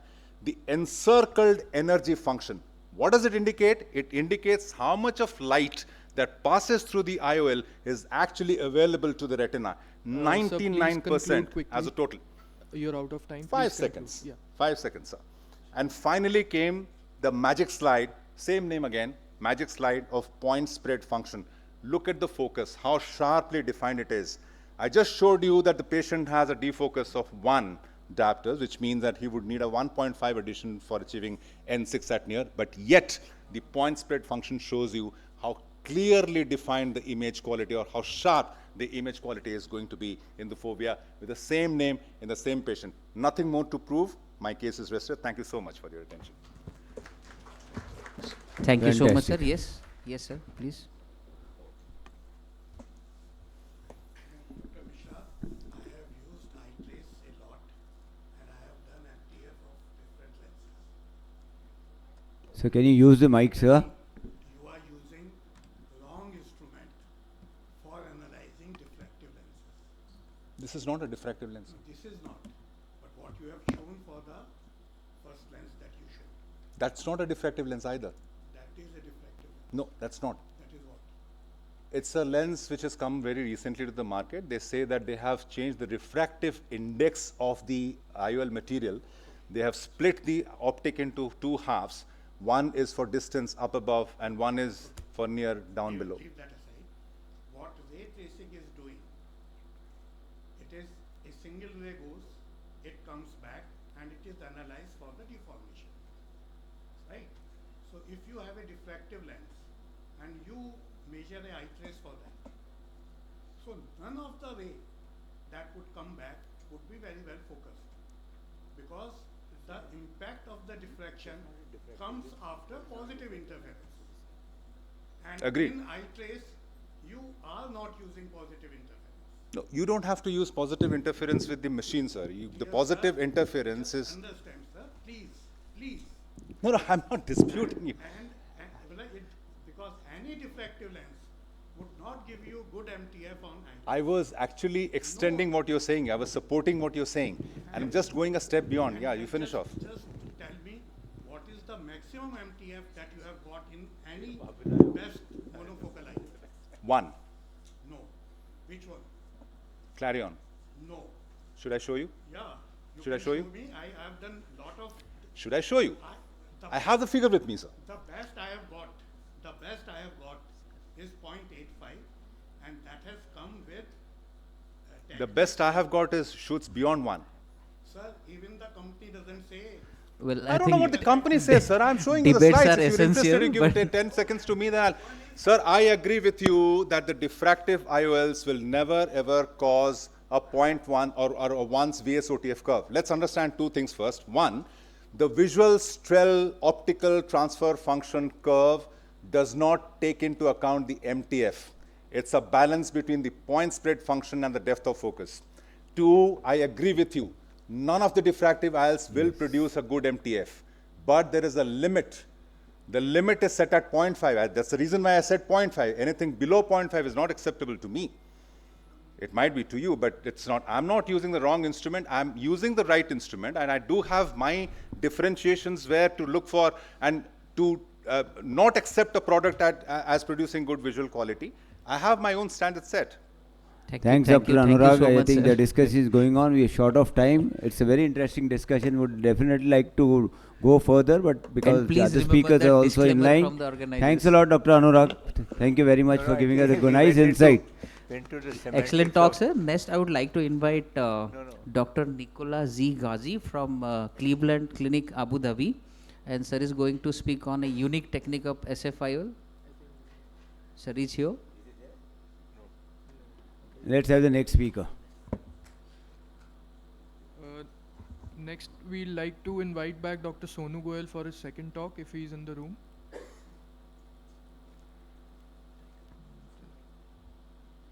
the encircled energy function. What does it indicate? It indicates how much of light that passes through the IOL is actually available to the retina. Sir, please conclude 99% quickly. as a total. You're out of time. 5 Please conclude. seconds. Yeah. 5 seconds, sir. And finally came the magic slide, same name again, magic slide of point spread function. Look at the focus, how sharply defined it is. I just showed you that the patient has a defocus of 1 diopters, which means that he would need a 1.5 addition for achieving N6 at near, but yet the point spread function shows you how clearly defined the image quality or how sharp the image quality is going to be in the fovea with the same name in the same patient. Nothing more to prove. My case is rested. Thank you so much for your attention. Thank you so much, sir. Fantastic. Yes. Yes, sir. Please. Dr. Mishra, I have used iTrace a lot and I have done MTF of different lenses. So can you use the mic, sir? You are using wrong instrument for analyzing diffractive lenses. This is not a diffractive lens. This is not, but what you have shown for the first lens that you showed, That's not a diffractive lens either. that is a diffractive lens. No, that's not. That is what? It's a lens which has come very recently to the market. They say that they have changed the refractive index of the IOL material. They have split the optic into 2 halves. One is for distance up above and one is for near down below. Leave that aside. What ray tracing is doing, it is a single ray goes, it comes back and it is analyzed for the deformation, right? So if you have a diffractive lens and you measure a eye trace for that, so none of the ray that would come back would be very well focused, because the impact of the diffraction comes after positive interference. And Agreed. in eye trace, you are not using positive interference. No, you don't have to use positive interference with the machine, sir. The Yes, positive sir. interference Just is... understand, sir. Please, please. No, no, I'm not disputing you. And well, because any diffractive lens would not give you good MTF on eye. I was actually extending what you're saying. I was supporting what you're saying. And I'm just going a step beyond. Yeah, you finish off. Just tell me, what is the maximum MTF that you have got in any best monofocal eye? 1. No. Which one? Clarion. No. Should I show you? Yeah. Should I can show you? Me. I have done lot of. Should I show you? The I have the figure with me, sir. The best I have got, is 0.85, and that has come with. The best I have got is shoots beyond 1. Sir, even the company doesn't say. Well, I don't know what the company says, sir. I'm showing you the debates slides. are If you're interested, essential, you give but- it 10 seconds to me, then I'll... Sir, I agree with you that the diffractive IOLs will never ever cause a 0.1 or a 1's VSOTF curve. Let's understand 2 things first. 1, the visual Strel optical transfer function curve does not take into account the MTF. It's a balance between the point spread function and the depth of focus. 2, I agree with you. None of the diffractive IOLs will produce a good MTF, but there is a limit. The limit is set at 0.5. That's the reason why I said 0.5. Anything below 0.5 is not acceptable to me. It might be to you, but it's not. I'm not using the wrong instrument. I'm using the right instrument, and I do have my differentiations where to look for and to not accept a product as producing good visual quality. I have my own standard set. Thanks, thank Dr. you Anurag. so I much, think sir. the discussion is going on. We are short of time. It's a very interesting discussion. Would definitely like to go further, but because the please other remember speakers that are also in disclaimer line. from the organizers. Thanks a lot, Dr. Anurag. Thank you very much for giving us a We nice went insight. into the Excellent semantics talk, of- sir. Next, I would like to invite Dr. Nicola Z. Ghazi from Cleveland Clinic, Abu Dhabi. And sir is going to speak on a unique technique of SFIOL. Sir is here. Let's have the next speaker. Next, we'd like to invite back Dr. Sonu Goyal for his second talk, if he is in the room.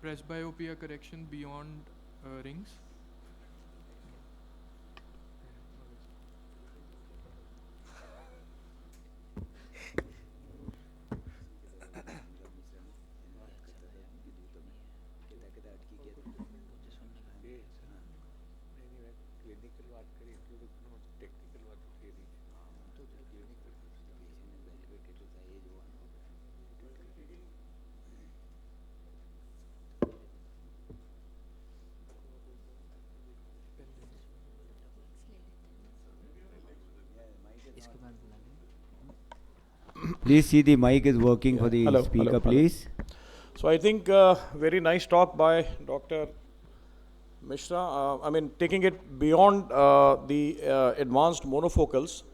Presbyopia correction beyond rings. Please see the mic is working for the Hello, speaker, hello. please. So I think very nice talk by Dr. Mishra. I mean, taking it beyond the advanced monofocals.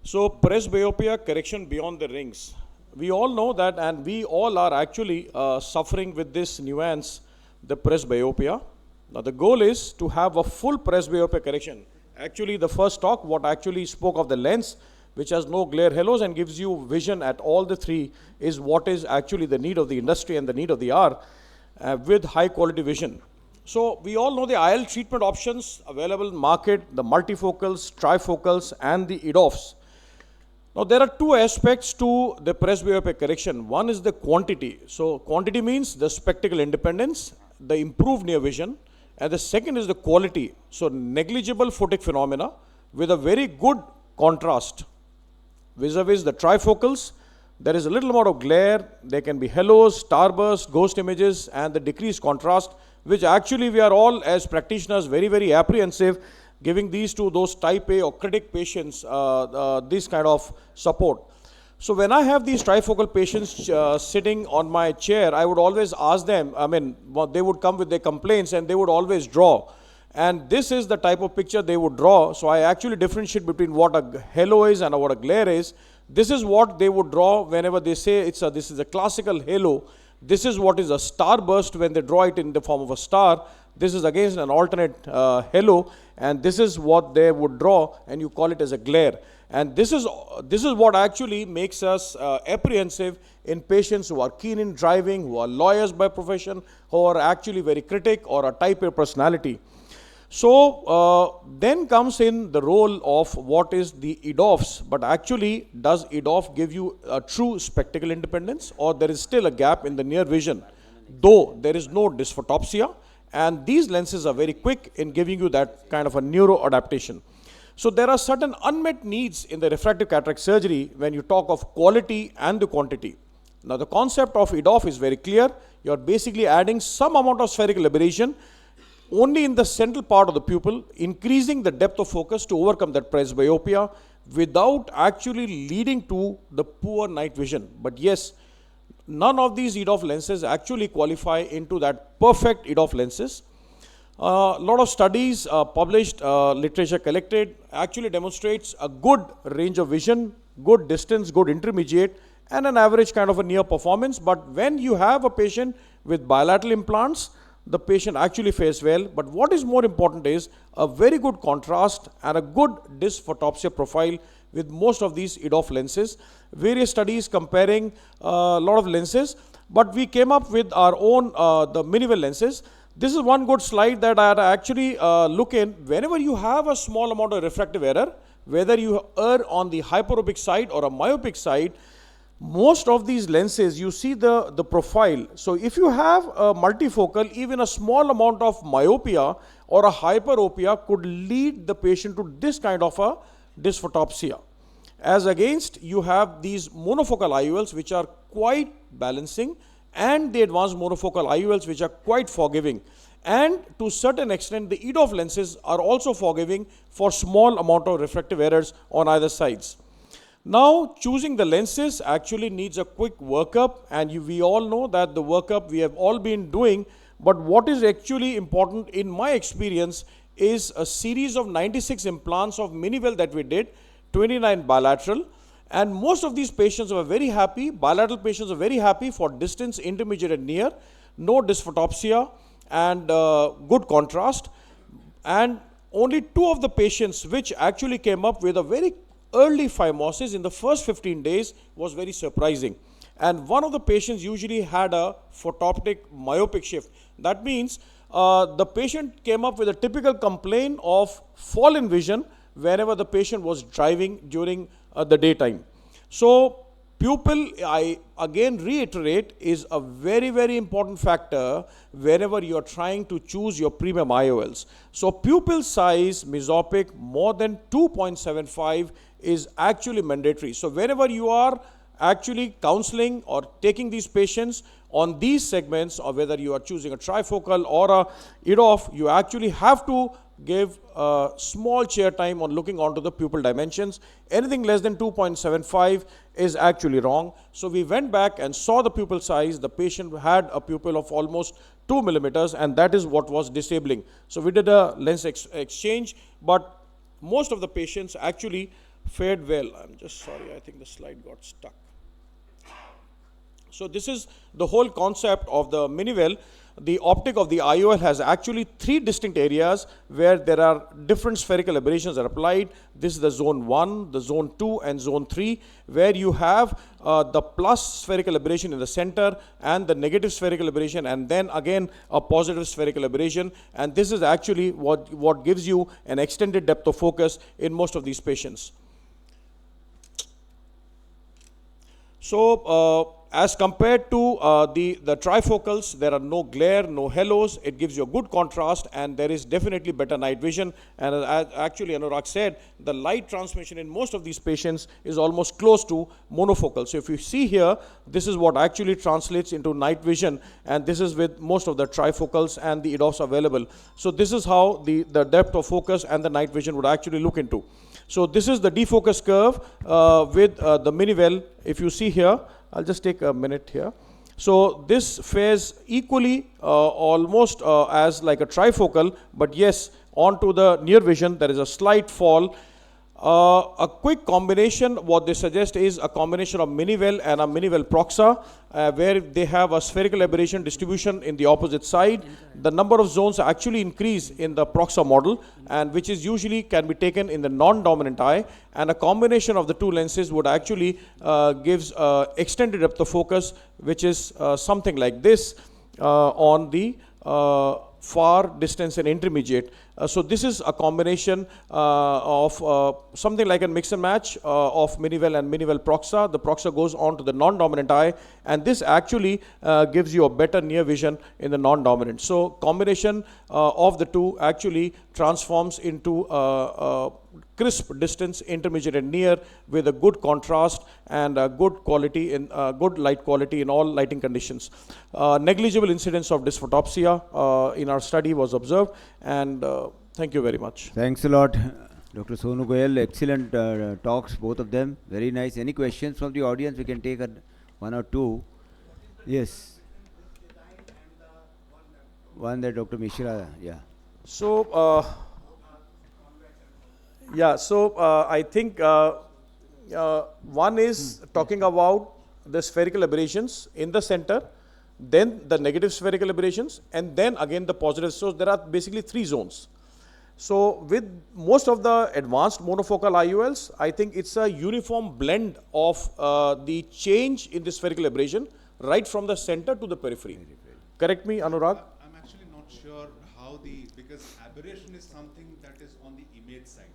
So presbyopia correction beyond the rings. We all know that, and we all are actually suffering with this nuance, the presbyopia. Now the goal is to have a full presbyopia correction. Actually, the first talk, what actually spoke of the lens, which has no glare halos and gives you vision at all the three, is what is actually the need of the industry and the need of the hour with high quality vision. So we all know the IOL treatment options available in market, the multifocals, trifocals, and the EDOFs. Now there are two aspects to the presbyopia correction. One is the quantity. So quantity means the spectacle independence, the improved near vision, and the second is the quality. So negligible photic phenomena with a very good contrast. Vis-a-vis the trifocals, there is a little amount of glare, there can be halos, starburst, ghost images, and the decreased contrast, which actually we are all as practitioners very apprehensive giving these to those type A or critic patients this kind of support. So when I have these trifocal patients sitting on my chair, I would always ask them, I mean, they would come with their complaints and they would always draw. And this is the type of picture they would draw. So I actually differentiate between what a halo is and what a glare is. This is what they would draw whenever they say this is a classical halo. This is what is a starburst when they draw it in the form of a star. This is against an alternate halo, and this is what they would draw, and you call it as a glare. And this is what actually makes us apprehensive in patients who are keen in driving, who are lawyers by profession, who are actually very critic or a type A personality. So then comes in the role of what is the EDOFs, but actually does EDOF give you a true spectacle independence, or there is still a gap in the near vision, though there is no dysphotopsia, and these lenses are very quick in giving you that kind of a neuro adaptation. So there are certain unmet needs in the refractive cataract surgery when you talk of quality and the quantity. Now the concept of EDOF is very clear. You are basically adding some amount of spherical aberration only in the central part of the pupil, increasing the depth of focus to overcome that presbyopia without actually leading to the poor night vision. But yes, none of these EDOF lenses actually qualify into that perfect EDOF lenses. A lot of studies published, literature collected, actually demonstrates a good range of vision, good distance, good intermediate, and an average kind of a near performance. But when you have a patient with bilateral implants, the patient actually fares well. But what is more important is a very good contrast and a good dysphotopsia profile with most of these EDOF lenses. Various studies comparing a lot of lenses, but we came up with our own the Minivel lenses. This is one good slide that I had actually look in. Whenever you have a small amount of refractive error, whether you err on the hyperopic side or a myopic side, most of these lenses, you see the profile. So if you have a multifocal, even a small amount of myopia or a hyperopia could lead the patient to this kind of a dysphotopsia. As against, you have these monofocal IOLs which are quite balancing, and the advanced monofocal IOLs which are quite forgiving. And to a certain extent, the EDOF lenses are also forgiving for small amount of refractive errors on either sides. Now, choosing the lenses actually needs a quick workup, and we all know that the workup we have all been doing, but what is actually important in my experience is a series of 96 implants of Minivel that we did, 29 bilateral, and most of these patients were very happy. Bilateral patients are very happy for distance, intermediate and near, no dysphotopsia, and good contrast. And only 2 of the patients which actually came up with a very early phimosis in the first 15 days was very surprising. And one of the patients usually had a photoptic myopic shift. That means the patient came up with a typical complaint of fall in vision whenever the patient was driving during the daytime. So Pupil, I again reiterate, is a very, very important factor wherever you are trying to choose your premium IOLs. So pupil size mesopic more than 2.75 is actually mandatory. So whenever you are actually counseling or taking these patients on these segments, or whether you are choosing a trifocal or a EDOF, you actually have to give a small chair time on looking onto the pupil dimensions. Anything less than 2.75 is actually wrong. So we went back and saw the pupil size. The patient had a pupil of almost 2 millimeters, and that is what was disabling. So we did a lens exchange, but most of the patients actually fared well. I'm just sorry, I think the slide got stuck. So this is the whole concept of the Minivel. The optic of the IOL has actually 3 distinct areas where there are different spherical aberrations are applied. This is the zone 1, the zone 2, and zone 3, where you have the plus spherical aberration in the center and the negative spherical aberration, and then again a positive spherical aberration. And this is actually what gives you an extended depth of focus in most of these patients. So as compared to the trifocals, there are no glare, no halos. It gives you a good contrast, and there is definitely better night vision. And as actually Anurag said, the light transmission in most of these patients is almost close to monofocal. So if you see here, this is what actually translates into night vision, and this is with most of the trifocals and the EDOFs available. So this is how the depth of focus and the night vision would actually look into. So this is the defocus curve with the Minivel. If you see here, I'll just take a minute here. So this fares equally almost as like a trifocal, but yes, onto the near vision there is a slight fall. A quick combination, what they suggest is a combination of Minivel and a Minivel Proxa, where they have a spherical aberration distribution in the opposite side. The number of zones actually increase in the Proxa model, and which is usually can be taken in the non-dominant eye, and a combination of the 2 lenses would actually gives extended depth of focus, which is something like this on the far distance and intermediate. So this is a combination of something like a mix and match of Minivel and Minivel Proxa. The Proxa goes on to the non-dominant eye, and this actually gives you a better near vision in the non-dominant. So combination of the 2 actually transforms into crisp distance, intermediate and near, with a good contrast and a good quality in good light quality in all lighting conditions. Negligible incidence of dysphotopsia in our study was observed, and thank you very much. Thanks a lot, Dr. Sonu Goyal. Excellent talks, both of them. Very nice. Any questions from the audience? We can take one or two. Yes. One that Dr. Mishra, yeah. So, I think one is talking about the spherical aberrations in the center, then the negative spherical aberrations, and then again the positive. So there are basically 3 zones. So with most of the advanced monofocal IOLs, I think it's a uniform blend of the change in the spherical aberration right from the center to the periphery. Correct me, Anurag? I'm actually not sure how because aberration is something that is on the image side.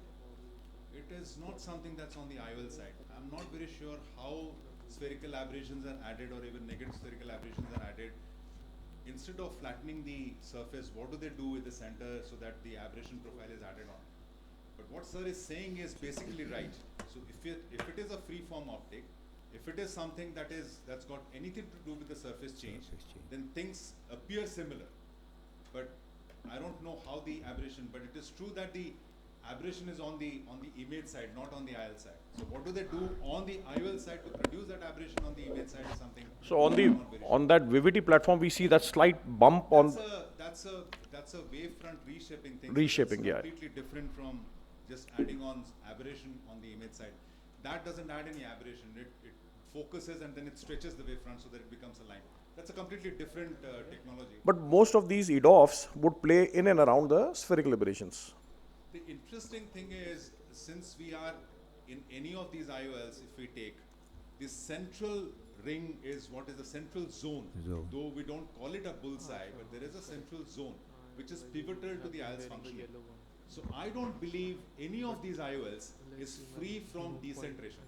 It is not something that's on the IOL side. I'm not very sure how spherical aberrations are added, or even negative spherical aberrations are added. Instead of flattening the surface, what do they do with the center so that the aberration profile is added on? But what sir is saying is basically right. So if it is a free-form optic, if it is something that's got anything to do with the surface change, then things appear similar. But I don't know how the aberration, but it is true that the aberration is on the image side, not on the IOL side. So what do they do on the IOL side to produce that aberration on the image side is something. So on that Vivity platform, we see that slight bump on. That's a wavefront reshaping thing. Reshaping, so yeah. Completely different from just adding on aberration on the image side. That doesn't add any aberration. It focuses and then it stretches the wavefront so that it becomes a line. That's a completely different technology. But most of these EDOFs would play in and around the spherical aberrations. The interesting thing is, since we are in any of these IOLs, if we take, the central ring is what is the central zone. Though we don't call it a bullseye, but there is a central zone which is pivotal to the IOLs function. So I don't believe any of these IOLs is free from decentration.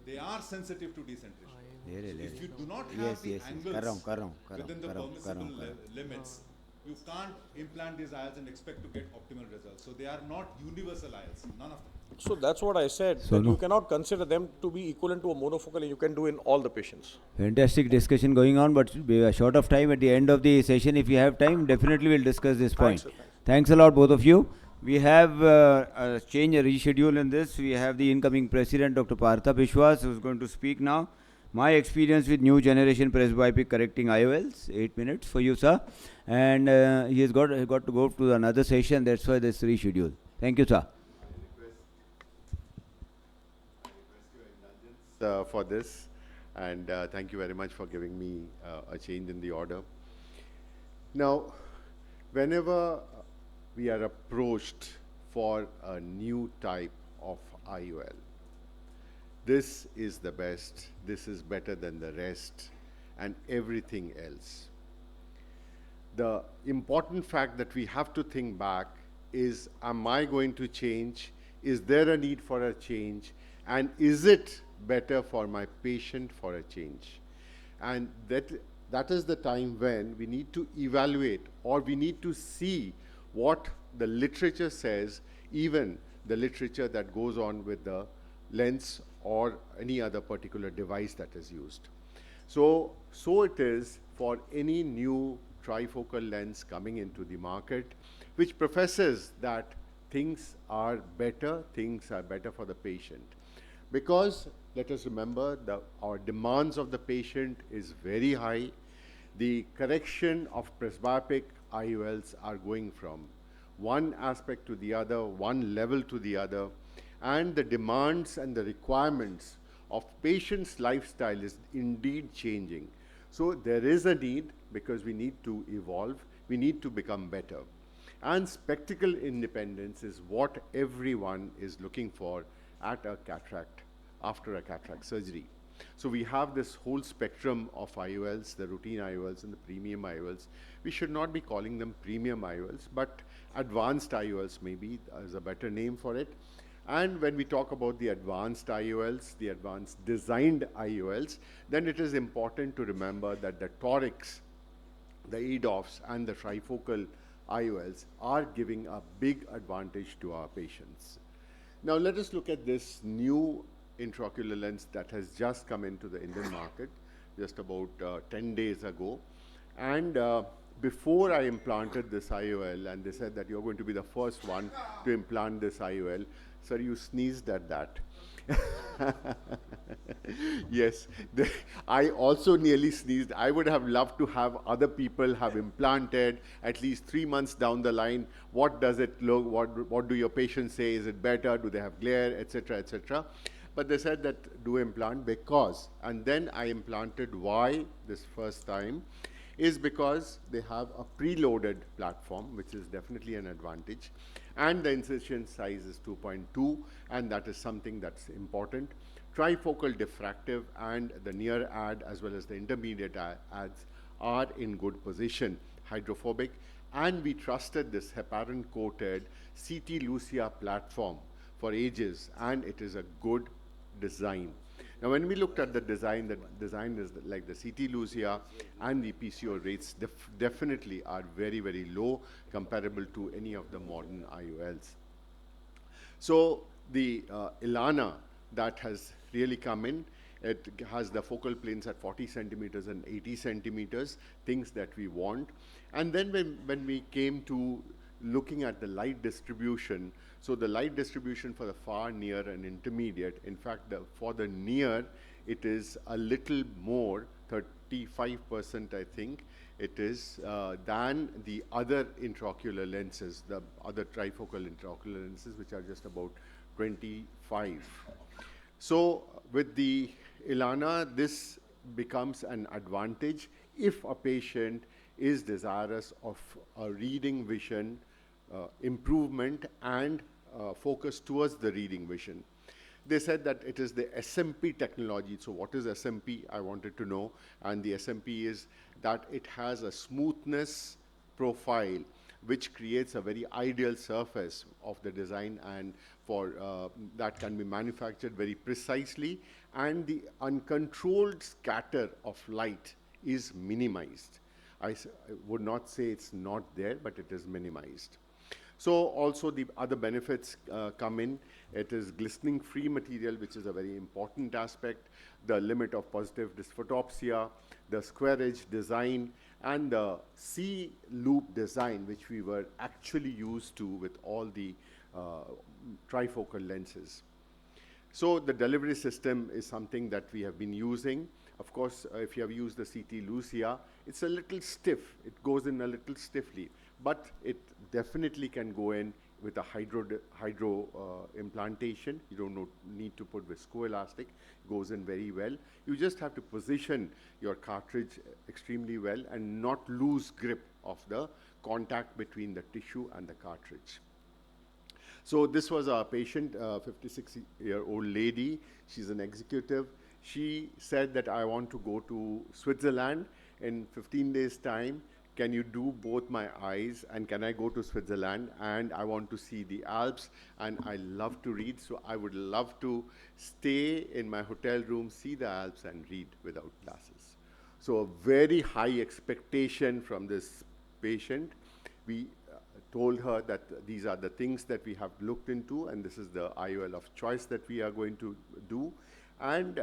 They are sensitive to decentration. If you do not have Yes, the yes, yes. angles Karam. within the permissible limits, you can't implant these IOLs and expect to get optimal results. So they are not universal IOLs, none of them. So that's what I said, So that no. you cannot consider them to be equivalent to a monofocal, and you can do in all the patients. Fantastic discussion going on, but we are short of time. At the end of the session, if you have time, definitely we'll discuss this point. Thanks, sir. Thanks a lot, both of you. We have a change, a reschedule in this. We have the incoming president, Dr. Partha Bishwas, who's going to speak now. My experience with new generation presbyopic correcting IOLs, 8 minutes for you, sir. And he has got to go to another session. That's why this reschedule. Thank you, sir. For this, and thank you very much for giving me a change in the order. Now, whenever we are approached for a new type of IOL, this is the best, this is better than the rest, and everything else. The important fact that we have to think back is, am I going to change? Is there a need for a change? And is it better for my patient for a change? And that is the time when we need to evaluate, or we need to see what the literature says, even the literature that goes on with the lens or any other particular device that is used. So it is for any new trifocal lens coming into the market, which professes that things are better for the patient. Because let us remember, our demands of the patient is very high. The correction of presbyopic IOLs are going from one aspect to the other, one level to the other, and the demands and the requirements of patient's lifestyle is indeed changing. So there is a need, because we need to evolve, we need to become better. And spectacle independence is what everyone is looking for at a cataract, after a cataract surgery. So we have this whole spectrum of IOLs, the routine IOLs and the premium IOLs. We should not be calling them premium IOLs, but advanced IOLs maybe is a better name for it. And when we talk about the advanced IOLs, the advanced designed IOLs, then it is important to remember that the torics, the EDOFs and the trifocal IOLs are giving a big advantage to our patients. Now let us look at this new intraocular lens that has just come into the Indian market just about 10 days ago. And before I implanted this IOL, and they said that you're going to be the first one to implant this IOL, sir, you sneezed at that. Yes, I also nearly sneezed. I would have loved to have other people have implanted at least 3 months down the line. What does it look? What do your patients say? Is it better? Do they have glare, etc., etc.? But they said that do implant because, and then I implanted. Why this first time is because they have a preloaded platform, which is definitely an advantage, and the incision size is 2.2, and that is something that's important. Trifocal diffractive and the near ad as well as the intermediate ads are in good position, hydrophobic, and we trusted this heparin coated CT Lucia platform for ages, and it is a good design. Now, when we looked at the design is like the CT Lucia, and the PCO rates definitely are very, very low comparable to any of the modern IOLs. So the Ilana that has really come in, it has the focal planes at 40 centimeters and 80 centimeters, things that we want. And then when we came to looking at the light distribution, so the light distribution for the far, near, and intermediate, in fact, for the near, it is a little more, 35%, I think, it is, than the other intraocular lenses, the other trifocal intraocular lenses, which are just about 25. So with the Ilana, this becomes an advantage if a patient is desirous of a reading vision improvement and focus towards the reading vision. They said that it is the SMP technology. So what is SMP? I wanted to know. And the SMP is that it has a smoothness profile which creates a very ideal surface of the design, and for that can be manufactured very precisely, and the uncontrolled scatter of light is minimized. I would not say it's not there, but it is minimized. So also the other benefits come in. It is glistening free material, which is a very important aspect, the limit of positive dysphotopsia, the square edge design, and the C-loop design, which we were actually used to with all the trifocal lenses. So the delivery system is something that we have been using. Of course, if you have used the CT Lucia, it's a little stiff. It goes in a little stiffly, but it definitely can go in with a hydro implantation. You don't need to put viscoelastic. It goes in very well. You just have to position your cartridge extremely well and not lose grip of the contact between the tissue and the cartridge. So this was a patient, 56-year-old lady. She's an executive. She said that I want to go to Switzerland in 15 days' time. Can you do both my eyes, and can I go to Switzerland, and I want to see the Alps, and I love to read, so I would love to stay in my hotel room, see the Alps, and read without glasses. So a very high expectation from this patient. We told her that these are the things that we have looked into, and this is the IOL of choice that we are going to do. And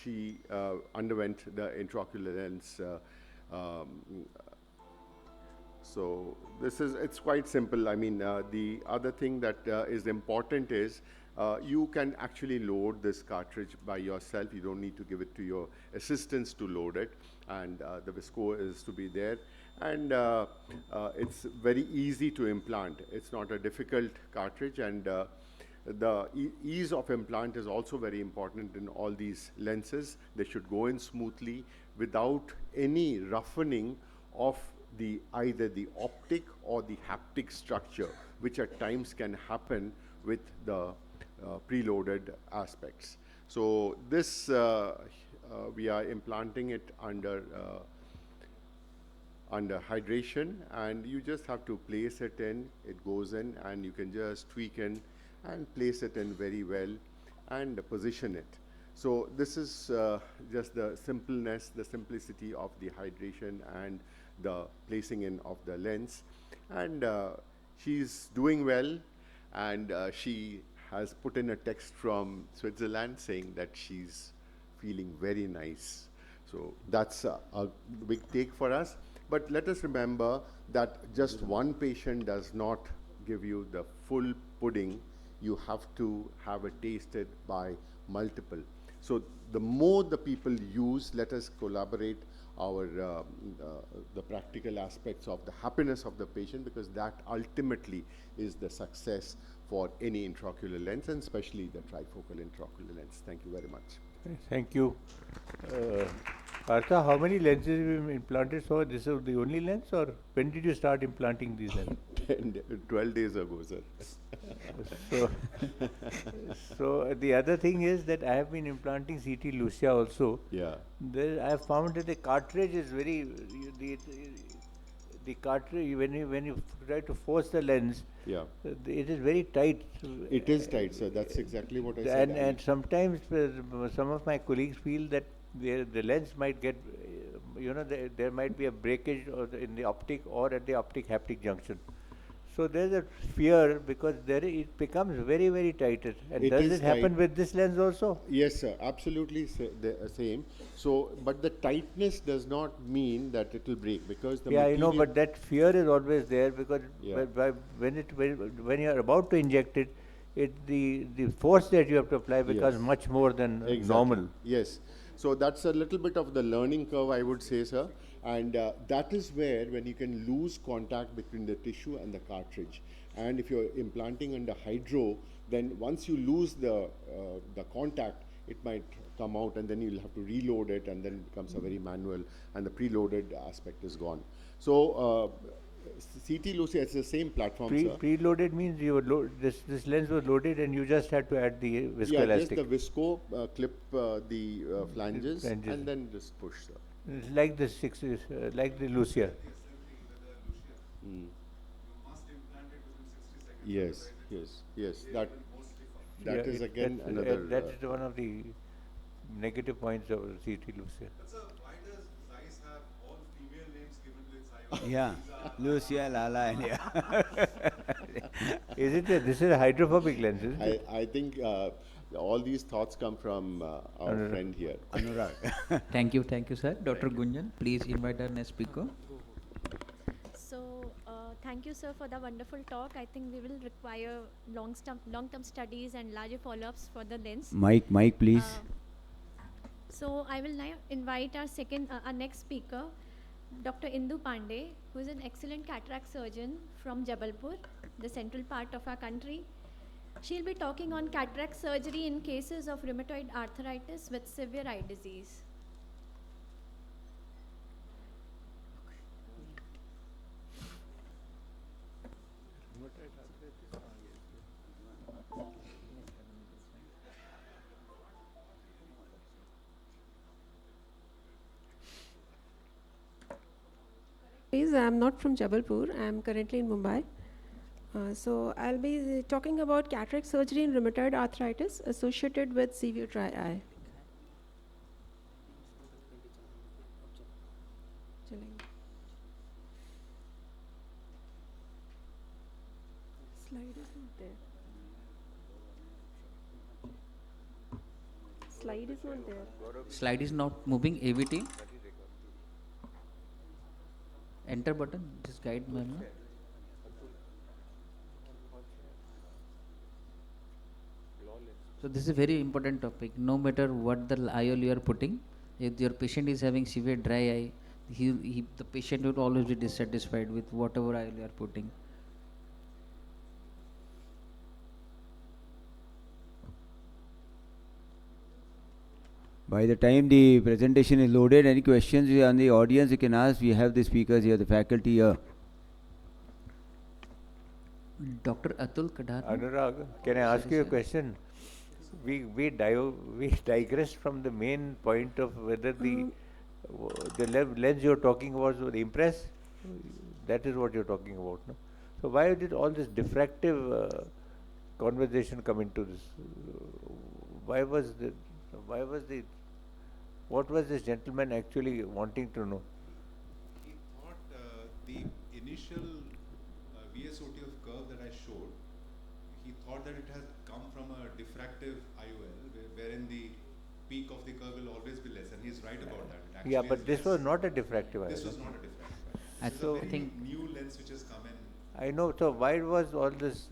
she underwent the intraocular lens. So it's quite simple. I mean, the other thing that is important is you can actually load this cartridge by yourself. You don't need to give it to your assistants to load it, and the visco is to be there. And it's very easy to implant. It's not a difficult cartridge, and the ease of implant is also very important in all these lenses. They should go in smoothly without any roughening of either the optic or the haptic structure, which at times can happen with the preloaded aspects. So this we are implanting it under hydration, and you just have to place it in. It goes in, and you can just tweak in and place it in very well and position it. So this is just the simplicity of the hydration and the placing in of the lens. And she's doing well, and she has put in a text from Switzerland saying that she's feeling very nice. So that's a big take for us. But let us remember that just one patient does not give you the full pudding. You have to have it tasted by multiple. So the more the people use, let us collaborate our the practical aspects of the happiness of the patient, because that ultimately is the success for any intraocular lens, and especially the trifocal intraocular lens. Thank you very much. Thank you. Partha, how many lenses have you implanted? So this is the only lens, or when did you start implanting these lenses? 12 days ago, sir. So the other thing is that I have been implanting CT Lucia also. Yeah. I have found that the cartridge is very, the cartridge, when you try to force the lens, yeah, it is very tight. It is tight, sir. That's exactly what I said. And sometimes some of my colleagues feel that the lens might get, there might be a breakage in the optic or at the optic haptic junction. So there's a fear, because it becomes very, very tight. And does it happen with this lens also? Yes, sir. Absolutely the same. So, but the tightness does not mean that it will break, because the I know, but that fear is always there, because when you are about to inject it, the force that you have to apply becomes much more than normal. Yes. So that's a little bit of the learning curve, I would say, sir. And that is where, when you can lose contact between the tissue and the cartridge. And if you're implanting under hydro, then once you lose the contact, it might come out, and then you'll have to reload it, and then it becomes a very manual, and the preloaded aspect is gone. So CT Lucia, it's the same platform, sir. Preloaded means this lens was loaded, and you just had to add the viscoelastic. Yeah, just the visco, clip the flanges, and then just push, sir. Like the like the Lucia. Yes, yes, yes. That Yeah, is again another. that's one of the negative points of CT Lucia. Why does Zeiss have all female names given to its IOLs? Yeah, Lucia, Lala, and yeah. Is it this is a hydrophobic lens, isn't it? I think all these thoughts come from our friend here. Anurag. Thank you, sir. Dr. Gunjan, please invite our next speaker. So, thank you, sir, for the wonderful talk. I think we will require long-term studies and larger follow-ups for the lens. Mike, please. So, I will now invite our next speaker, Dr. Indu Pandey, who is an excellent cataract surgeon from Jabalpur, the central part of our country. She'll be talking on cataract surgery in cases of rheumatoid arthritis with severe eye disease. I'm not from Jabalpur. I'm currently in Mumbai. So I'll be talking about cataract surgery in rheumatoid arthritis associated with severe dry eye. Slide is not there. Slide is not there. Slide is not moving. AVT. Enter button. Just guide ma'am. So this is a very important topic. No matter what the IOL you are putting, if your patient is having severe dry eye, the patient will always be dissatisfied with whatever IOL you are putting. By the time the presentation is loaded, any questions on the audience you can ask. We have the speakers here, the faculty here. Dr. Atul Kadar. Anurag, can I ask you a question? We digressed from the main point of whether the lens you're talking about was the Impress. That is what you're talking about, no? So why did all this diffractive conversation come into this? What was this gentleman actually wanting to know? He thought the initial VSOT of curve that I showed, he thought that it has come from a diffractive IOL, wherein the peak of the curve will always be less, and he's right about that. Yeah, but this was not a diffractive IOL. This was not a diffractive IOL. I It's a so very think new lens which has come in. I know. So why was all this?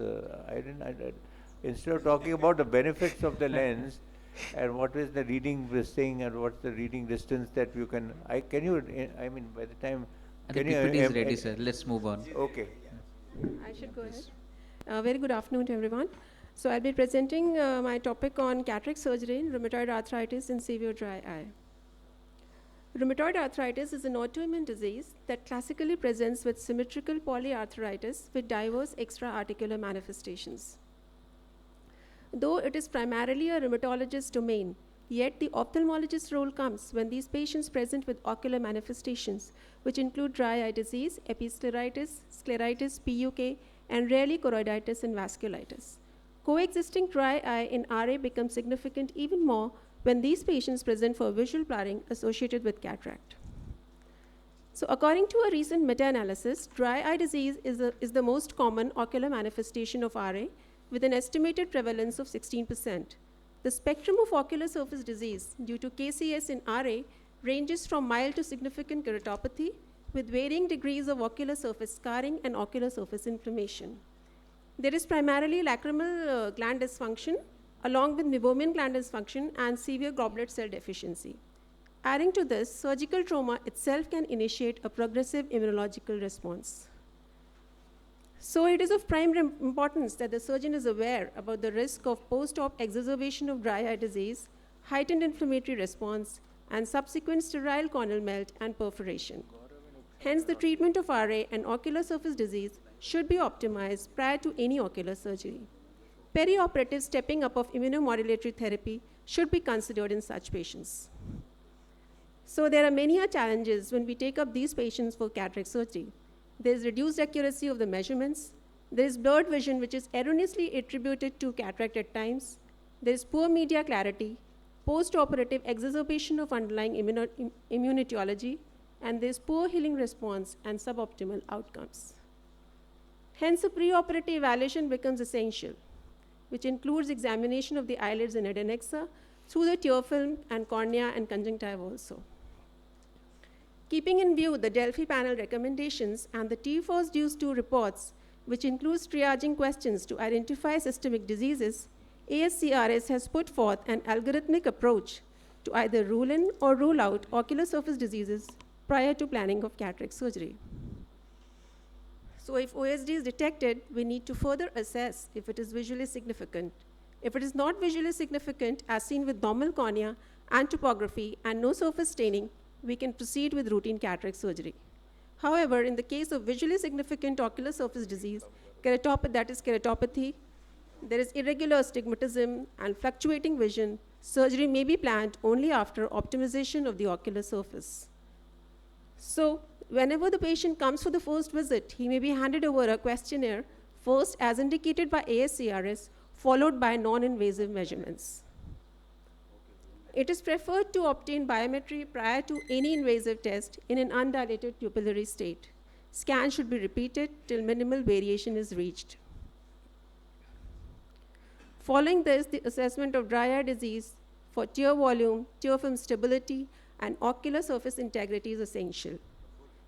Instead of talking about the benefits of the lens and what is the reading this thing and what's the reading distance that you can. By the time. the PPT is ready, sir. Let's move on. Okay. I should go ahead. Very good afternoon to everyone. So I'll be presenting my topic on cataract surgery in rheumatoid arthritis and severe dry eye. Rheumatoid arthritis is an autoimmune disease that classically presents with symmetrical polyarthritis with diverse extra-articular manifestations. Though it is primarily a rheumatologist's domain, yet the ophthalmologist's role comes when these patients present with ocular manifestations, which include dry eye disease, episcleritis, scleritis, PUK, and rarely choroiditis and vasculitis. Coexisting dry eye in RA becomes significant even more when these patients present for visual blurring associated with cataract. So according to a recent meta-analysis, dry eye disease is the most common ocular manifestation of RA, with an estimated prevalence of 16%. The spectrum of ocular surface disease due to KCS in RA ranges from mild to significant keratopathy, with varying degrees of ocular surface scarring and ocular surface inflammation. There is primarily lacrimal gland dysfunction, along with meibomian gland dysfunction and severe goblet cell deficiency. Adding to this, surgical trauma itself can initiate a progressive immunological response. So it is of prime importance that the surgeon is aware about the risk of post-op exacerbation of dry eye disease, heightened inflammatory response, and subsequent sterile corneal melt and perforation. Hence, the treatment of RA and ocular surface disease should be optimized prior to any ocular surgery. Perioperative stepping up of immunomodulatory therapy should be considered in such patients. So there are many challenges when we take up these patients for cataract surgery. There is reduced accuracy of the measurements, There is blurred vision, which is erroneously attributed to cataract at times. There is poor media clarity, post-operative exacerbation of underlying immunoetiology, and there is poor healing response and suboptimal outcomes. Hence, a preoperative evaluation becomes essential, which includes examination of the eyelids and adnexa through the tear film and cornea and conjunctiva also. Keeping in view the Delphi panel recommendations and the TFOS DUCE 2 reports, which includes triaging questions to identify systemic diseases, ASCRS has put forth an algorithmic approach to either rule in or rule out ocular surface diseases prior to planning of cataract surgery. So if OSD is detected, we need to further assess if it is visually significant. If it is not visually significant, as seen with normal cornea and topography and no surface staining, we can proceed with routine cataract surgery. However, in the case of visually significant ocular surface disease, keratopathy, there is irregular astigmatism and fluctuating vision, surgery may be planned only after optimization of the ocular surface. So, whenever the patient comes for the first visit, he may be handed over a questionnaire, first as indicated by ASCRS, followed by non-invasive measurements. It is preferred to obtain biometry prior to any invasive test in an undilated pupillary state. Scan should be repeated till minimal variation is reached. Following this, the assessment of dry eye disease for tear volume, tear film stability, and ocular surface integrity is essential.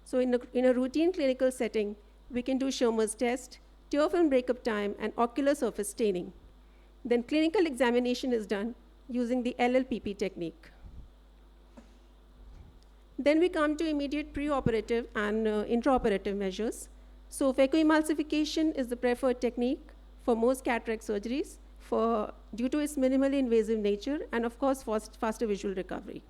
So in a routine clinical setting, we can do Schirmer's test, tear film breakup time, and ocular surface staining. Then clinical examination is done using the LLPP technique. Then we come to immediate preoperative and intraoperative measures. So phacoemulsification is the preferred technique for most cataract surgeries due to its minimally invasive nature and of course faster visual recovery.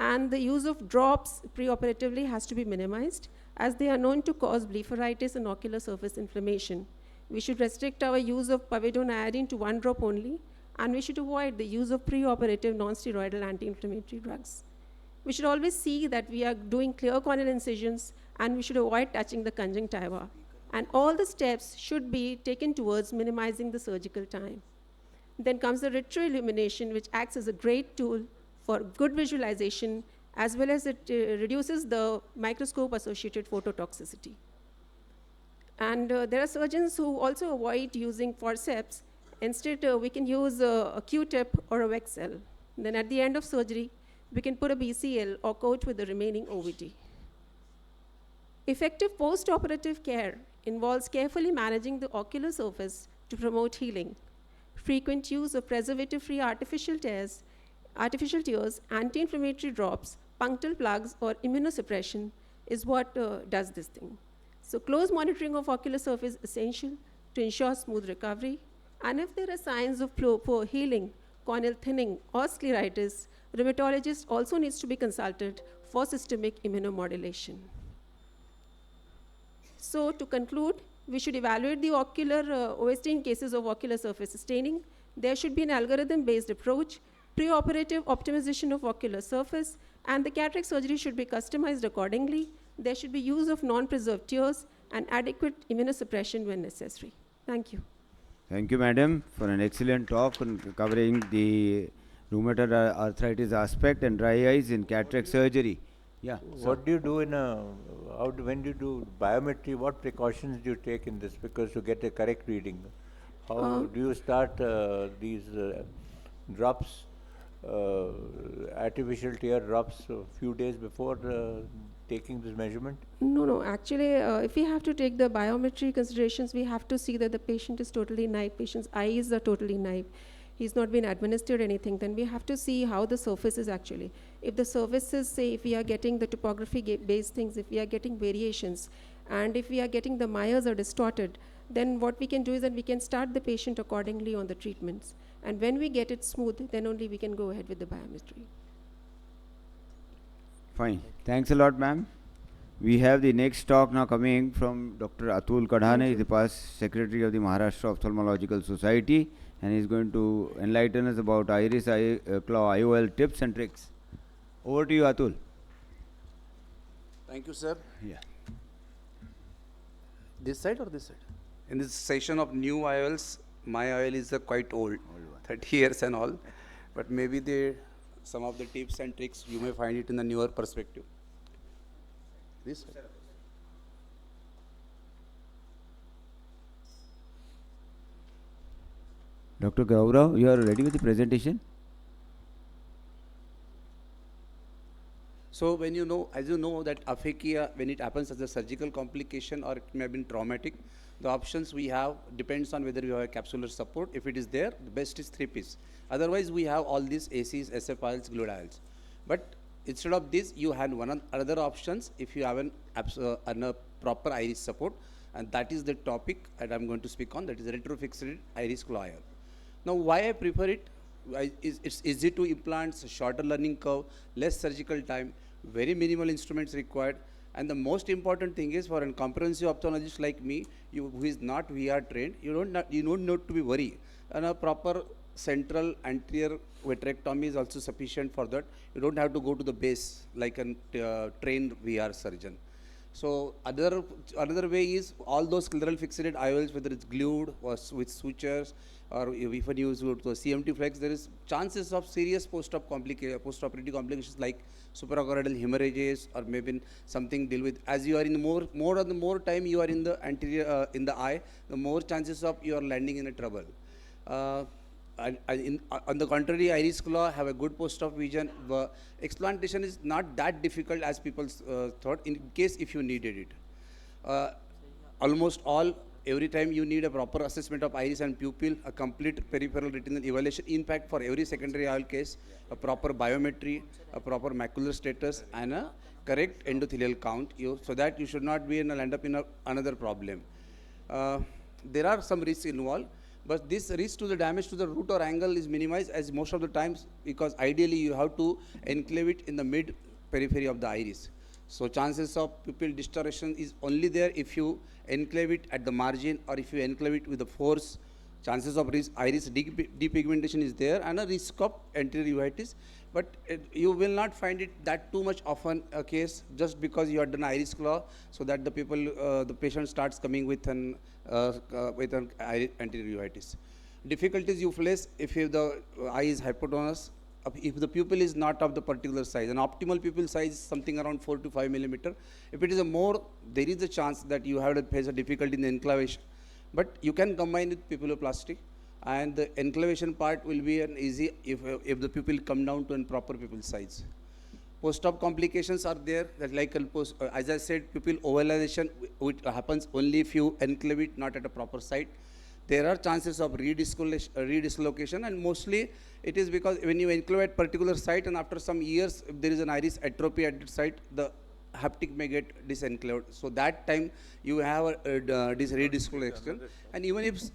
And the use of drops preoperatively has to be minimized as they are known to cause blepharitis and ocular surface inflammation. We should restrict our use of povidone iodine to 1 drop only, and we should avoid the use of preoperative non-steroidal anti-inflammatory drugs. We should always see that we are doing clear corneal incisions, and we should avoid touching the conjunctiva. And all the steps should be taken towards minimizing the surgical time. Then comes the retroillumination, which acts as a great tool for good visualization, as well as it reduces the microscope-associated phototoxicity. And there are surgeons who also avoid using forceps. Instead, we can use a Q-tip or a Vexel. Then at the end of surgery, we can put a BCL or coat with the remaining OVT. Effective post-operative care involves carefully managing the ocular surface to promote healing. Frequent use of preservative-free artificial tears, anti-inflammatory drops, punctal plugs, or immunosuppression is what does this thing. So close monitoring of ocular surface is essential to ensure smooth recovery. And if there are signs of poor healing, corneal thinning, or scleritis, rheumatologist also needs to be consulted for systemic immunomodulation. So to conclude, we should evaluate the ocular OSD in cases of ocular surface staining. There should be an algorithm-based approach, preoperative optimization of ocular surface, and the cataract surgery should be customized accordingly. There should be use of non-preserved tears and adequate immunosuppression when necessary. Thank you. Thank you, madam, for an excellent talk on covering the rheumatoid arthritis aspect and dry eyes in cataract surgery. Yeah. What do you do when you do biometry? What precautions do you take in this? Because to get a correct reading, how do you start these drops, artificial tear drops, a few days before taking this measurement? No. Actually, if we have to take the biometry considerations, we have to see that the patient is totally naive. Patient's eyes are totally naive. He's not been administered anything. Then we have to see how the surface is actually. If the surface is, say, if we are getting the topography-based things, if we are getting variations, and if we are getting the Myers are distorted, then what we can do is that we can start the patient accordingly on the treatments. And when we get it smooth, then only we can go ahead with the biometry. Fine. Thanks a lot, ma'am. We have the next talk now coming from Dr. Atul Kadhane, he's the past secretary of the Maharashtra Ophthalmological Society, and he's going to enlighten us about iris claw IOL tips and tricks. Over to you, Atul. Thank you, sir. Yeah. This side or this side? In this session of new IOLs, my IOL is quite old, 30 years and all. But maybe some of the tips and tricks, you may find it in the newer perspective. This? Dr. Gaurav, you are ready with the presentation? So when you know, as you know that aphakia, when it happens as a surgical complication or it may have been traumatic, the options we have depends on whether you have a capsular support. If it is there, the best is 3-piece. Otherwise, we have all these ACs, SFIs, gluids. But instead of this, you have other options if you have a proper iris support, and that is the topic that I'm going to speak on, that is retrofixated iris claw IOL. Now, why I prefer it? It's easy to implant, shorter learning curve, less surgical time, very minimal instruments required, and the most important thing is for a comprehensive ophthalmologist like me, who is not VR trained, you don't need to be worried. And a proper central anterior vitrectomy is also sufficient for that. You don't have to go to the base like a trained VR surgeon. So another way is all those scleral fixated IOLs, whether it's glued or with sutures, or if you use to CMT flex, there is chances of serious post-operative complications like suprachoroidal hemorrhages, or maybe something deal with. As you are in the more time you are in the anterior in the eye, the more chances of you are landing in a trouble. On the contrary, iris claw have a good post-op vision. The explantation is not that difficult as people thought, in case if you needed it. Almost every time you need a proper assessment of iris and pupil, a complete peripheral retinal evaluation. In fact, for every secondary IOL case, a proper biometry, a proper macular status, and a correct endothelial count, so that you should not be end up in another problem. There are some risks involved, but this risk to the damage to the root or angle is minimized as most of the times, because ideally you have to enclave it in the mid periphery of the iris. So chances of pupil distortion is only there if you enclave it at the margin, or if you enclave it with the force. Chances of iris depigmentation is there, and a risk of anterior uveitis, but you will not find it that too much often a case just because you have done iris claw, so that the patient starts coming with an anterior uveitis. Difficulties you face if the eye is hypotonous, if the pupil is not of the particular size. An optimal pupil size is something around 4 to 5 millimeter. If it is there is a chance that you have to face a difficulty in the enclavation. But you can combine with pupilloplasty, and the enclavation part will be an easy if the pupil come down to a proper pupil size. Post-op complications are there, that like as I said, pupil ovalization, which happens only if you enclave it not at a proper site. There are chances of redislocation, and mostly it is because when you enclave at particular site, and after some years, if there is an iris atrophy at that site, the haptic may get disenclaved. So that time you have this redislocation, and even if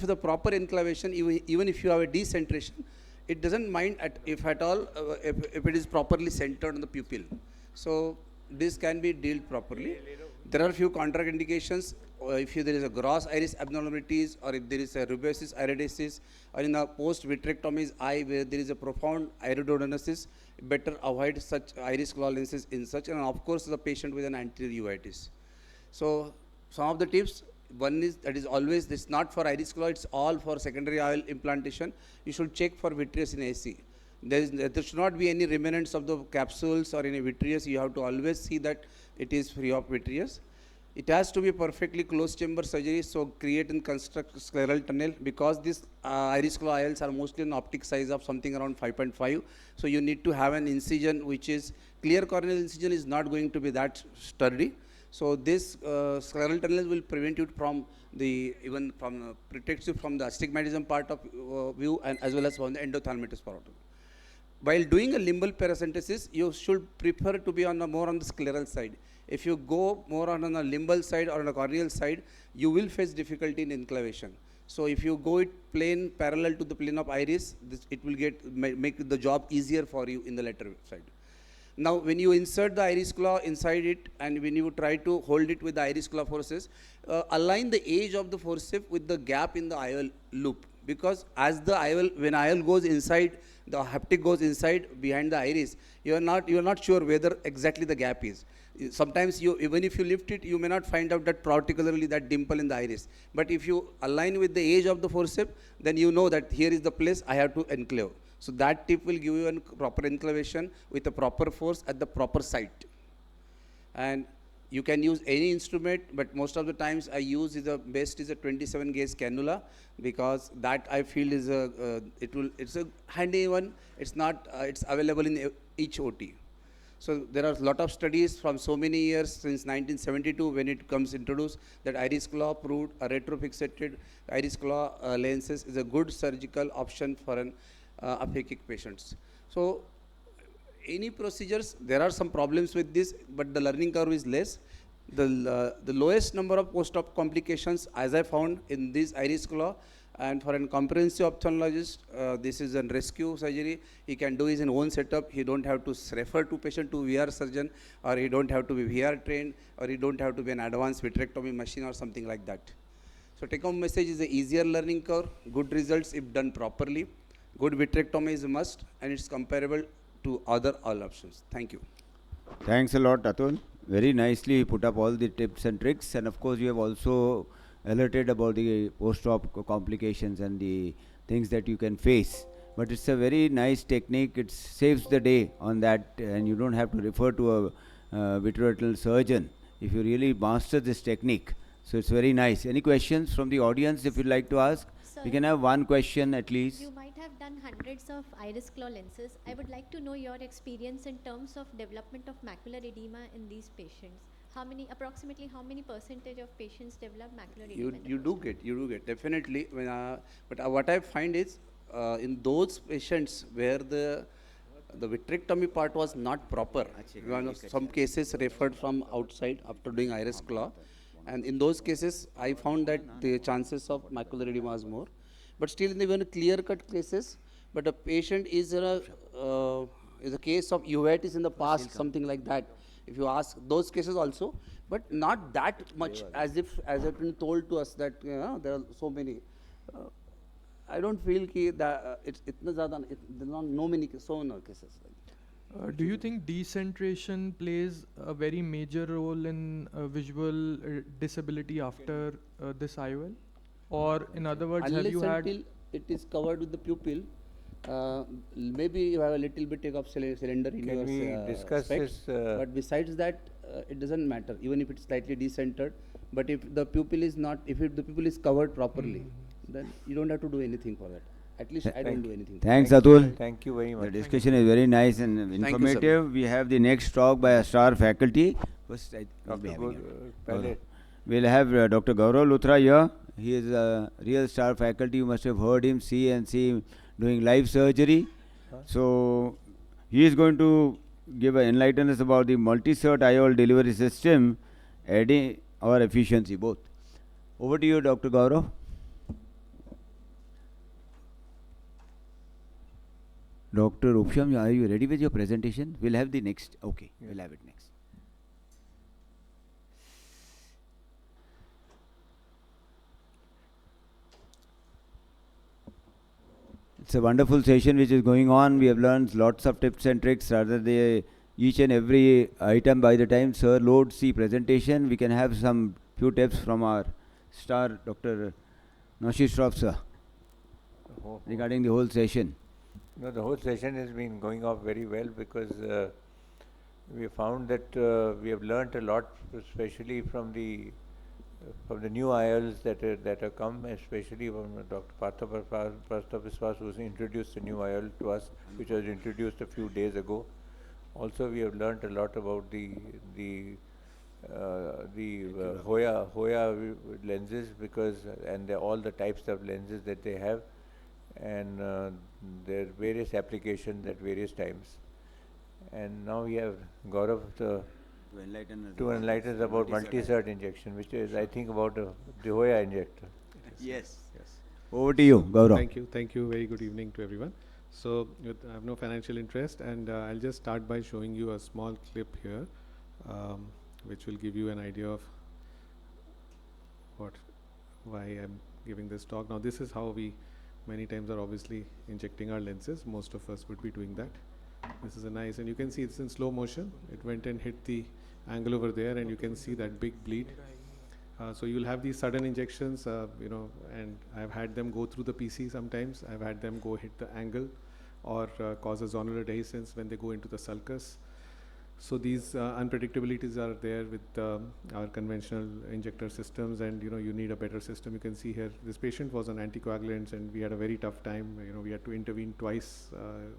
the proper enclavation, even if you have a decentration, it doesn't mind if at all if it is properly centered on the pupil. So this can be dealt properly. There are a few contraindications. If there is a gross iris abnormalities, or if there is a rubeosis iridosis, or in a post-vitrectomy eye where there is a profound iridodonosis, better avoid such iris claw lenses in such, and of course the patient with an anterior uveitis. So some of the tips, one is that is always this not for iris claw, it's all for secondary IOL implantation. You should check for vitreous in AC. There should not be any remnants of the capsules or any vitreous. You have to always see that it is free of vitreous. It has to be perfectly closed chamber surgery, so create and construct scleral tunnel, because these iris claw IOLs are mostly an optic size of something around 5.5. So you need to have an incision which is clear corneal incision is not going to be that sturdy. So this scleral tunnel will prevent you from protects you from the astigmatism part of view, and as well as from the endophthalmitis part of view. While doing a limbal paracentesis, you should prefer to be more on the scleral side. If you go more on a limbal side or on a corneal side, you will face difficulty in enclavation. So if you go it plane parallel to the plane of iris, it will make the job easier for you in the lateral side. Now, when you insert the iris claw inside it, and when you try to hold it with the iris claw forceps, align the edge of the forceps with the gap in the IOL loop. Because as when IOL goes inside, the haptic goes inside behind the iris, you are not sure whether exactly the gap is. sometimes you, even if you lift it, you may not find out that particularly that dimple in the iris. But if you align with the edge of the forceps, then you know that here is the place I have to enclave. So that tip will give you a proper enclavation with a proper force at the proper site. And you can use any instrument, but most of the times I use is a best is a 27 gauge cannula, because that I feel is a it's a handy one. It's not it's available in each OT. So there are a lot of studies from so many years since 1972 when it comes introduced that iris claw proved a retrofixated iris claw lenses is a good surgical option for an aphakic patients. So any procedures, there are some problems with this, but the learning curve is less. The lowest number of post-op complications, as I found in this iris claw, and for a comprehensive ophthalmologist, this is a rescue surgery. He can do his own setup. He don't have to refer to patient to VR surgeon, or he don't have to be VR trained, or he don't have to be an advanced vitrectomy machine or something like that. So take-home message is a easier learning curve, good results if done properly. Good vitrectomy is a must, and it's comparable to other all options. Thank you. Thanks a lot, Atul. Very nicely put up all the tips and tricks, and of course you have also alerted about the post-op complications and the things that you can face. But it's a very nice technique. It saves the day on that, and you don't have to refer to a vitreoretinal surgeon if you really master this technique. So it's very nice. Any questions from the audience if you'd like to ask? Sir, We can have one question at least. you might have done hundreds of iris claw lenses. I would like to know your experience in terms of development of macular edema in these patients. Approximately how many percentage of patients develop macular edema? You do get definitely. But what I find is in those patients where the vitrectomy part was not proper, some cases referred from outside after doing iris claw, and in those cases I found that the chances of macular edema was more. But still, in even clear-cut cases, but a patient is a case of uveitis in the past, something like that. If you ask those cases also, but not that much as have been told to us that there are so many. I don't feel that it's there are no many cases. Do you think decentration plays a very major role in visual disability after this IOL? Or in other words, Unless have you had... until it is covered with the pupil, maybe you have a little bit of cylinder in your discuss specs, this, but besides that, it doesn't matter, even if it's slightly decentered. But if the pupil is not, if the pupil is covered properly, then you don't have to do anything for that. At least I don't do anything. Thanks, Atul. Thank you very much. The discussion is very nice and informative. We have the next talk by a star faculty. First, we'll have Dr. Gaurav Luthra here. He is a real star faculty. You must have heard him, see him doing live surgery. So he is going to enlighten us about the multi-cert IOL delivery system, adding our efficiency both. Over to you, Dr. Gaurav. Dr. Upsham, are you ready with your presentation? We'll have the next. Okay, we'll have it next. It's a wonderful session which is going on. We have learned lots of tips and tricks. Rather than each and every item, by the time Sir loads the presentation, we can have some few tips from our star, Dr. Noshishrov sir, regarding the whole session. No, the whole session has been going off very well because we have found that we have learnt a lot, especially from the new IOLs that have come, especially from Dr. Partha Biswas, who introduced the new IOL to us, which was introduced a few days ago. Also, we have learnt a lot about the Hoya lenses and all the types of lenses that they have, and their various applications at various times. And now we have Gaurav to enlighten us about multi-cert injection, which is, I think, about the Hoya injector. Yes. Over to you, Gaurav. Thank you. Very good evening to everyone. So I have no financial interest, and I'll just start by showing you a small clip here, which will give you an idea of why I'm giving this talk. Now, this is how we many times are obviously injecting our lenses. Most of us would be doing that. This is a nice, and you can see it's in slow motion. It went and hit the angle over there, and you can see that big bleed. So you'll have these sudden injections, and I've had them go through the PC sometimes. I've had them go hit the angle or cause a zonular dehiscence when they go into the sulcus. So these unpredictabilities are there with our conventional injector systems, and you need a better system. You can see here this patient was on anticoagulants, and we had a very tough time. We had to intervene twice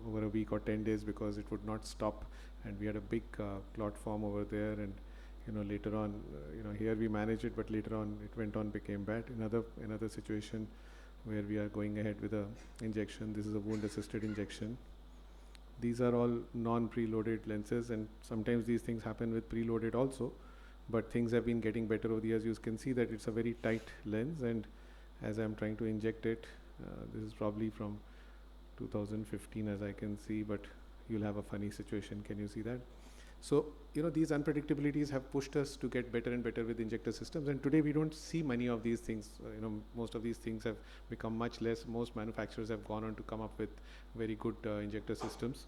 over a week or 10 days because it would not stop, and we had a big clot form over there. And later on, here we managed it, but later on it went on, became bad. Another situation where we are going ahead with a injection. This is a wound assisted injection. These are all non-preloaded lenses, and sometimes these things happen with preloaded also, but things have been getting better over the years. You can see that it's a very tight lens, and as I'm trying to inject it, this is probably from 2015 as I can see, but you'll have a funny situation. Can you see that? So, these unpredictabilities have pushed us to get better and better with injector systems, and today we don't see many of these things. Most of these things have become much less. Most manufacturers have gone on to come up with very good injector systems.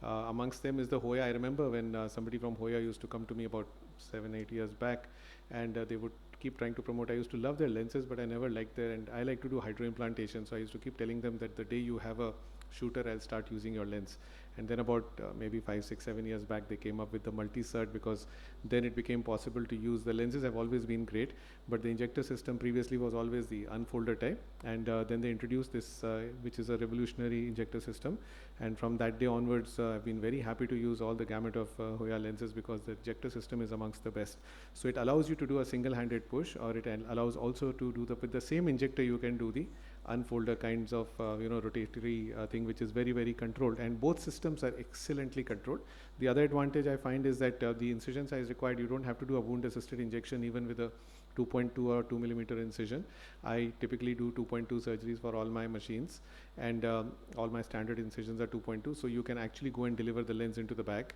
Amongst them is the Hoya. I remember when somebody from Hoya used to come to me about 7-8 years back, and they would keep trying to promote. I used to love their lenses, but I never liked their, and I like to do hydroimplantation, so I used to keep telling them that the day you have a shooter, I'll start using your lens. And then about maybe 5, 6, 7 years back, they came up with the multi-cert, because then it became possible to use. The lenses have always been great, but the injector system previously was always the unfolder type, and then they introduced this, which is a revolutionary injector system. And from that day onwards, I've been very happy to use all the gamut of Hoya lenses, because the injector system is amongst the best. So it allows you to do a single-handed push, or it allows also to do with the same injector you can do the unfolder kinds of rotatory thing, which is very, very controlled, and both systems are excellently controlled. The other advantage I find is that the incision size required, you don't have to do a wound assisted injection even with a 2.2 or 2 millimeter incision. I typically do 2.2 surgeries for all my machines, and all my standard incisions are 2.2, so you can actually go and deliver the lens into the bag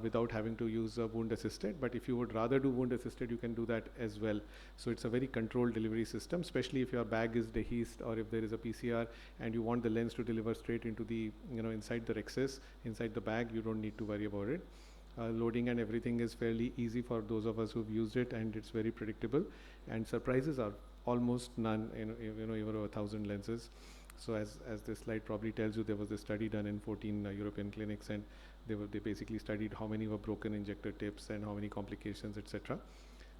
without having to use wound assisted. But if you would rather do wound assisted, you can do that as well. So it's a very controlled delivery system, especially if your bag is dehisced, or if there is a PCR and you want the lens to deliver straight into the, inside the rexus, inside the bag. You don't need to worry about it. Loading and everything is fairly easy for those of us who've used it, and it's very predictable, and surprises are almost none, over 1,000 lenses. So as this slide probably tells you, there was a study done in 14 European clinics, and they basically studied how many were broken injector tips and how many complications, etc.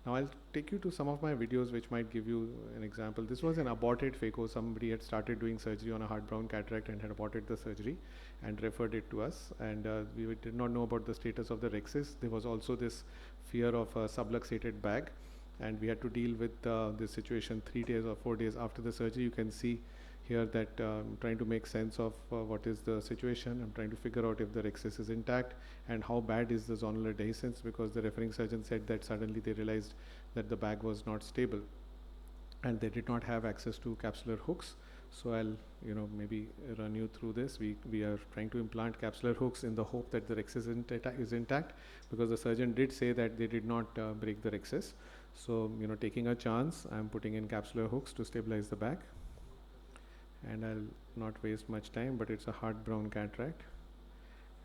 Now I'll take you to some of my videos which might give you an example. This was an aborted phaco. Somebody had started doing surgery on a hard brown cataract and had aborted the surgery and referred it to us, and we did not know about the status of the rexis. There was also this fear of a subluxated bag, and we had to deal with this situation 3 days or 4 days after the surgery. You can see here that I'm trying to make sense of what is the situation. I'm trying to figure out if the rexis is intact and how bad is the zonular dehiscence, because the referring surgeon said that suddenly they realized that the bag was not stable and they did not have access to capsular hooks. So I'll maybe run you through this. We are trying to implant capsular hooks in the hope that the rexis is intact, because the surgeon did say that they did not break the rexis. So taking a chance, I'm putting in capsular hooks to stabilize the bag. And I'll not waste much time, but it's a hard brown cataract,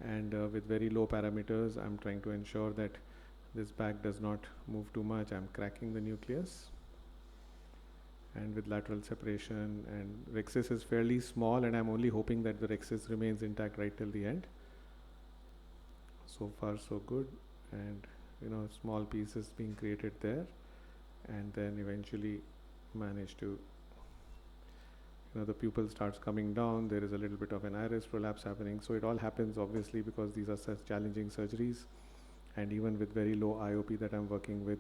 and with very low parameters, I'm trying to ensure that this bag does not move too much. I'm cracking the nucleus, and with lateral separation, and rexis is fairly small, and I'm only hoping that the rexis remains intact right till the end. So far so good, and small pieces being created there, and then eventually manage to, the pupil starts coming down. There is a little bit of an iris prolapse happening. So it all happens obviously because these are such challenging surgeries, and even with very low IOP that I'm working with,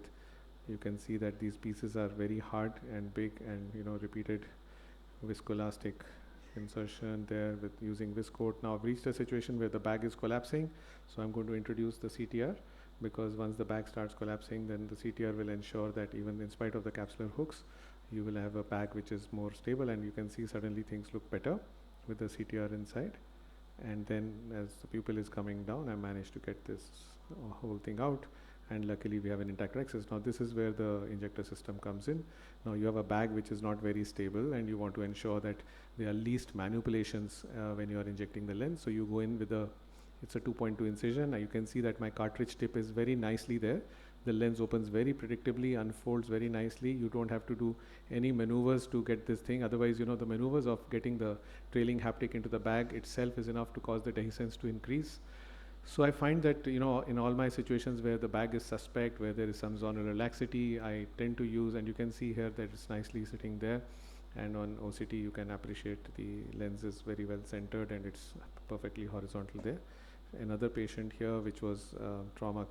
you can see that these pieces are very hard and big, and repeated viscoelastic insertion there with using viscoat. Now I've reached a situation where the bag is collapsing, so I'm going to introduce the CTR, because once the bag starts collapsing, then the CTR will ensure that even in spite of the capsular hooks, you will have a bag which is more stable, and you can see suddenly things look better with the CTR inside. And then as the pupil is coming down, I managed to get this whole thing out, and luckily we have an intact rexis. Now this is where the injector system comes in. Now you have a bag which is not very stable, and you want to ensure that there are least manipulations when you are injecting the lens. So you go in with a It's a 2.2 incision. You can see that my cartridge tip is very nicely there. The lens opens very predictably, unfolds very nicely. You don't have to do any maneuvers to get this thing. Otherwise, the maneuvers of getting the trailing haptic into the bag itself is enough to cause the dehiscence to increase. So I find that, in all my situations where the bag is suspect, where there is some zonal laxity, I tend to use, and you can see here that it's nicely sitting there. And on OCT, you can appreciate the lens is very well centered and it's perfectly horizontal there. Another patient here, which was trauma,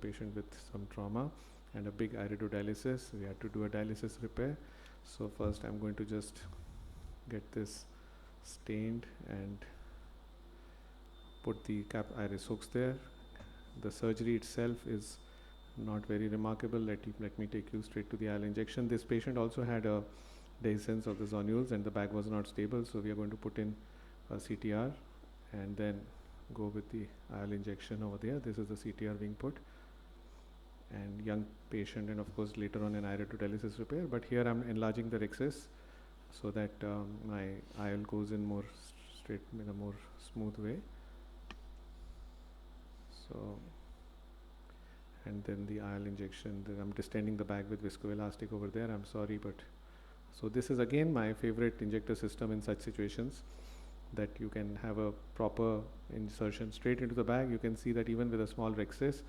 patient with some trauma and a big iridodialysis. We had to do a dialysis repair. So first I'm going to just get this stained and put the cap iris hooks there. The surgery itself is not very remarkable. Let me take you straight to the IOL injection. This patient also had a dehiscence of the zonules and the bag was not stable, so we are going to put in a CTR and then go with the IOL injection over there. This is the CTR being put, and young patient, and of course later on an iridodialysis repair, but here I'm enlarging the rhexis so that my IOL goes in more straight, in a more smooth way. So, and then the IOL injection, I'm distending the bag with viscoelastic over there. I'm sorry, but so this is again my favorite injector system in such situations, that you can have a proper insertion straight into the bag. You can see that even with a small rhexis,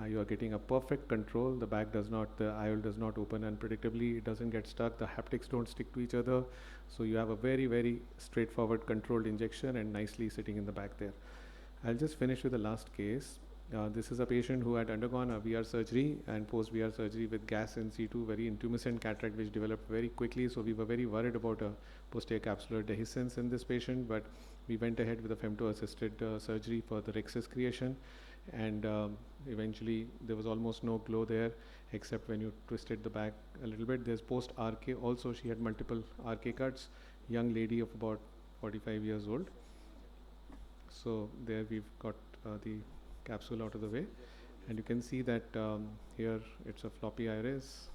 you are getting a perfect control. The bag does not, the IOL does not open unpredictably. It doesn't get stuck. The haptics don't stick to each other. So you have a very, very straightforward controlled injection and nicely sitting in the bag there. I'll just finish with the last case. This is a patient who had undergone a VR surgery and post-VR surgery with gas in situ, very intumescent cataract which developed very quickly. So we were very worried about a posterior capsular dehiscence in this patient, but we went ahead with a femto-assisted surgery for the rhexis creation, and eventually there was almost no glow there except when you twisted the back a little bit. There's post-RK also. She had multiple RK cuts, young lady of about 45 years old. So there we've got the capsule out of the way, and you can see that here it's a floppy iris,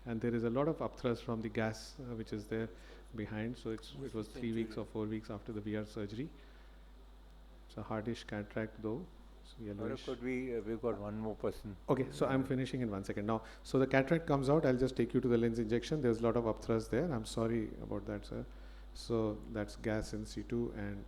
and there is a lot of upthrust from the gas which is there behind. So it was 3 weeks or 4 weeks after the VR surgery. It's a hardish cataract though. So yellowish. Could we've got one more person. Okay, so I'm finishing in 1 second now. So the cataract comes out. I'll just take you to the lens injection. There's a lot of upthrust there. I'm sorry about that, sir. So that's gas in situ, and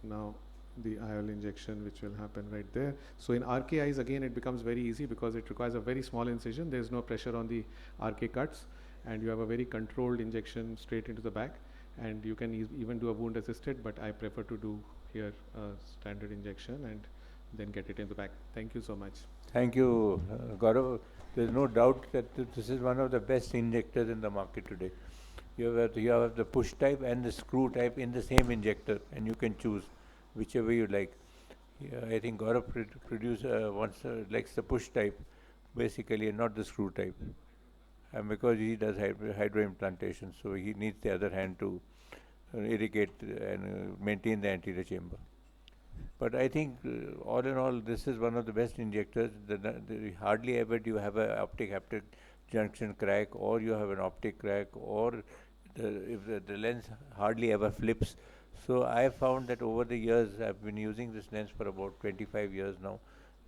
now the IOL injection which will happen right there. So in RK eyes again it becomes very easy because it requires a very small incision. There is no pressure on the RK cuts, and you have a very controlled injection straight into the back, and you can even do a wound assisted, but I prefer to do here a standard injection and then get it in the back. Thank you so much. Thank you, Gaurav. There's no doubt that this is one of the best injectors in the market today. You have the push type and the screw type in the same injector, and you can choose whichever you like. I think Gaurav likes the push type, basically, and not the screw type. And because he does hydroimplantation, so he needs the other hand to irrigate and maintain the anterior chamber. But I think, all in all, this is one of the best injectors. Hardly ever do you have an optic-haptic junction crack, or you have an optic crack, or if the lens hardly ever flips. So I found that over the years, I've been using this lens for about 25 years now,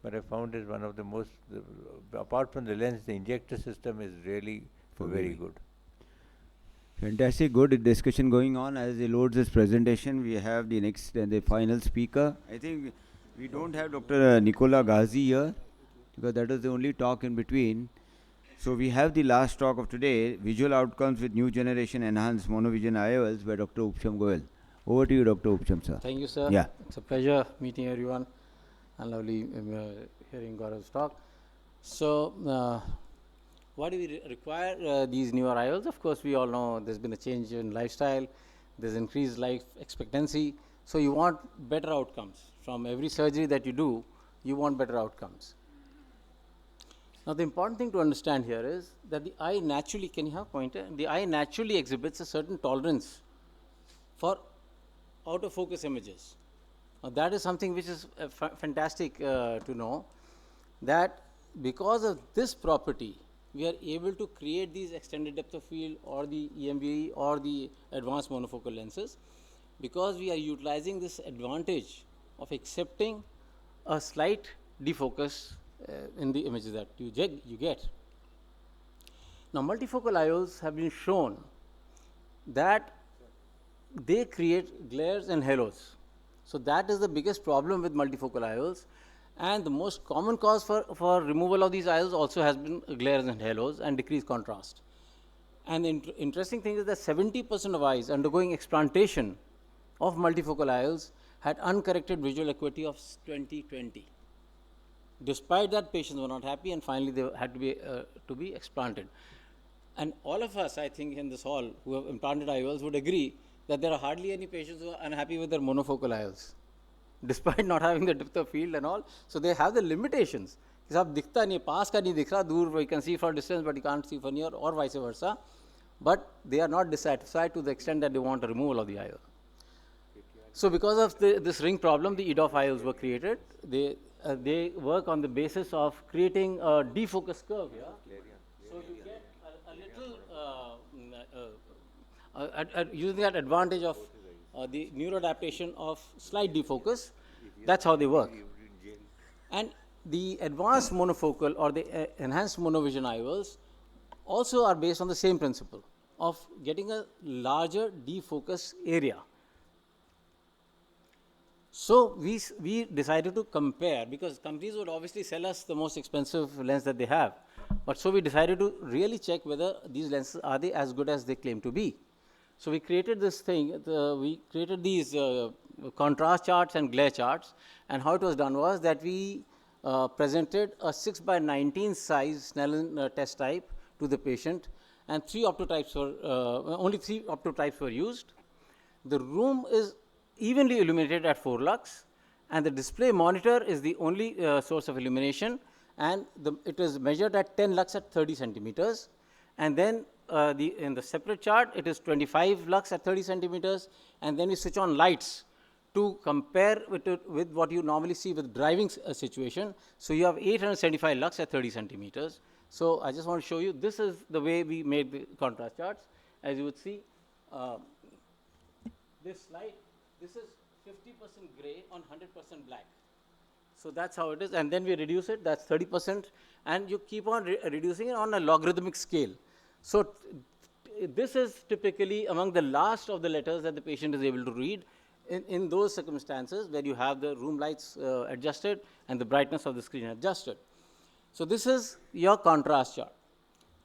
but I found it one of the most, apart from the lens, the injector system is really very good. Fantastic, good discussion going on. As he loads this presentation, we have the next and the final speaker. I think we don't have Dr. Nicola Ghazi here, because that is the only talk in between. So we have the last talk of today, Visual Outcomes with New Generation Enhanced Monovision IOLs by Dr. Upsham Goel. Over to you, Dr. Upsham, sir. Thank you, sir. Yeah. It's a pleasure meeting everyone and lovely hearing Gaurav's talk. So, why do we require these newer IOLs? Of course, we all know there's been a change in lifestyle, there's increased life expectancy, so you want better outcomes. From every surgery that you do, you want better outcomes. Now, the important thing to understand here is that the eye naturally, can you have a pointer? The eye naturally exhibits a certain tolerance for out of focus images. Now, that is something which is fantastic to know, that because of this property, we are able to create these extended depth of field or the EMV or the advanced monofocal lenses, because we are utilizing this advantage of accepting a slight defocus in the images that you get. Now, multifocal IOLs have been shown that they create glares and halos. So that is the biggest problem with multifocal IOLs, and the most common cause for removal of these IOLs also has been glares and halos and decreased contrast. And the interesting thing is that 70% of eyes undergoing explantation of multifocal IOLs had uncorrected visual acuity of 20/20. Despite that, patients were not happy, and finally they had to be explanted. And all of us, I think, in this hall who have implanted IOLs would agree that there are hardly any patients who are unhappy with their monofocal IOLs, despite not having the depth of field and all. So they have the limitations. Sab dikhta nahi, paas ka nahi dikh raha, dur you can see from distance, but you can't see from near, or vice versa. But they are not dissatisfied to the extent that they want a removal of the IOL. So because of this ring problem, the EDOF IOLs were created. They work on the basis of creating a defocus curve here. So you get a little, using that advantage of the neuroadaptation of slight defocus. That's how they work. And the advanced monofocal or the enhanced monovision IOLs also are based on the same principle of getting a larger defocus area. So we decided to compare, because companies would obviously sell us the most expensive lens that they have. But so we decided to really check whether these lenses are they as good as they claim to be. So we created this thing, we created these contrast charts and glare charts, and how it was done was that we presented a 6/19 size Snellen test type to the patient, and only three optotypes were used. The room is evenly illuminated at 4 lux, and the display monitor is the only source of illumination, and it is measured at 10 lux at 30 centimeters. And then in the separate chart, it is 25 lux at 30 centimeters, and then we switch on lights to compare with what you normally see with driving situation. So you have 875 lux at 30 centimeters. So I just want to show you, this is the way we made the contrast charts. As you would see, this slide, this is 50% gray on 100% black. So that's how it is, and then we reduce it, that's 30%, and you keep on reducing it on a logarithmic scale. So this is typically among the last of the letters that the patient is able to read in those circumstances where you have the room lights adjusted and the brightness of the screen adjusted. So this is your contrast chart.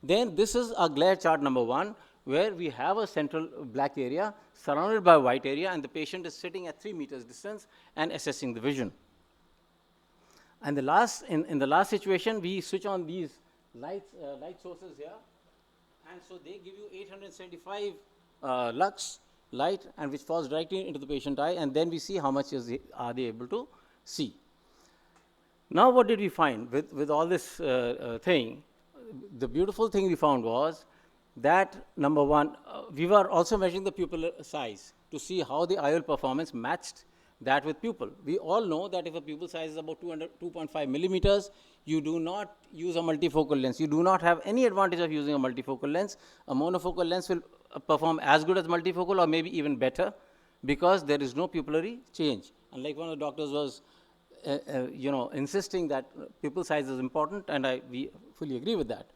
Then this is a glare chart number 1, where we have a central black area surrounded by a white area, and the patient is sitting at 3 meters distance and assessing the vision. And in the last situation, we switch on these light sources here, and so they give you 875 lux light, and which falls directly into the patient eye, and then we see how much are they able to see. Now, what did we find with all this thing? The beautiful thing we found was that, number 1, we were also measuring the pupil size to see how the IOL performance matched that with pupil. We all know that if a pupil size is about 2.5 millimeters, you do not use a multifocal lens. You do not have any advantage of using a multifocal lens. A monofocal lens will perform as good as multifocal or maybe even better, because there is no pupillary change. Unlike one of the doctors was insisting that pupil size is important, and we fully agree with that.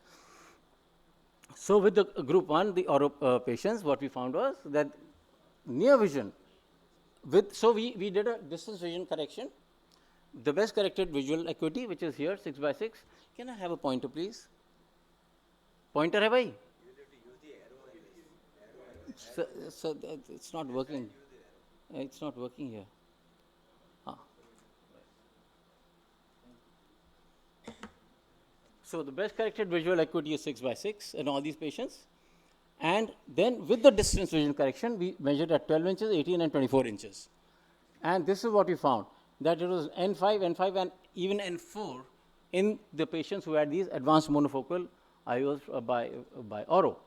So with the group 1, the Oro patients, what we found was that near vision, so we did a distance vision correction, the best corrected visual acuity, which is here, 6/6. Can I have a pointer, please? Pointer hai bhai? So it's not working. It's not working here. So the best corrected visual acuity is 6/6 in all these patients. And then with the distance vision correction, we measured at 12 inches, 18 and 24 inches. And this is what we found, that it was N5, and even N4 in the patients who had these advanced monofocal IOLs by Oro.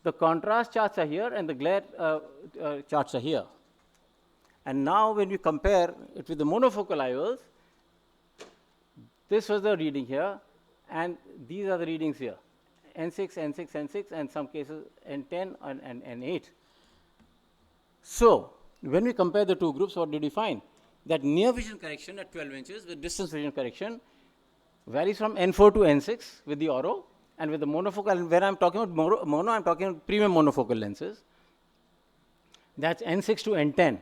The contrast charts are here, and the glare charts are here. And now when we compare it with the monofocal IOLs, this was the reading here, and these are the readings here. N6, N6, N6, and some cases N10 and N8. So when we compare the two groups, what did we find? that near vision correction at 12 inches with distance vision correction varies from N4 to N6 with the oro, and with the monofocal, and when I'm talking about mono, I'm talking about premium monofocal lenses. That's N6 to N10.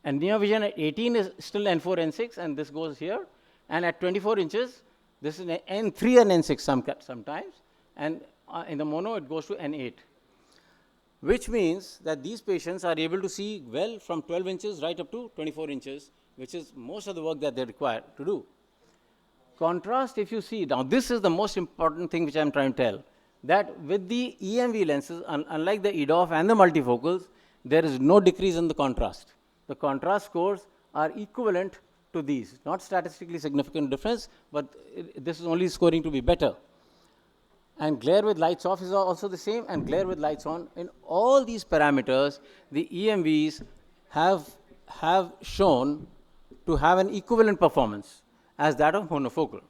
And near vision at 18 is still N4, N6, and this goes here. And at 24 inches, this is N3 and N6 sometimes. And in the mono, it goes to N8. Which means that these patients are able to see well from 12 inches right up to 24 inches, which is most of the work that they require to do. Contrast, if you see, now this is the most important thing which I'm trying to tell, that with the EMV lenses, unlike the EDOF and the multifocals, there is no decrease in the contrast. The contrast scores are equivalent to these, not statistically significant difference, but this is only scoring to be better. And glare with lights off is also the same, and glare with lights on. In all these parameters, the EMVs have shown to have an equivalent performance as that of monofocal.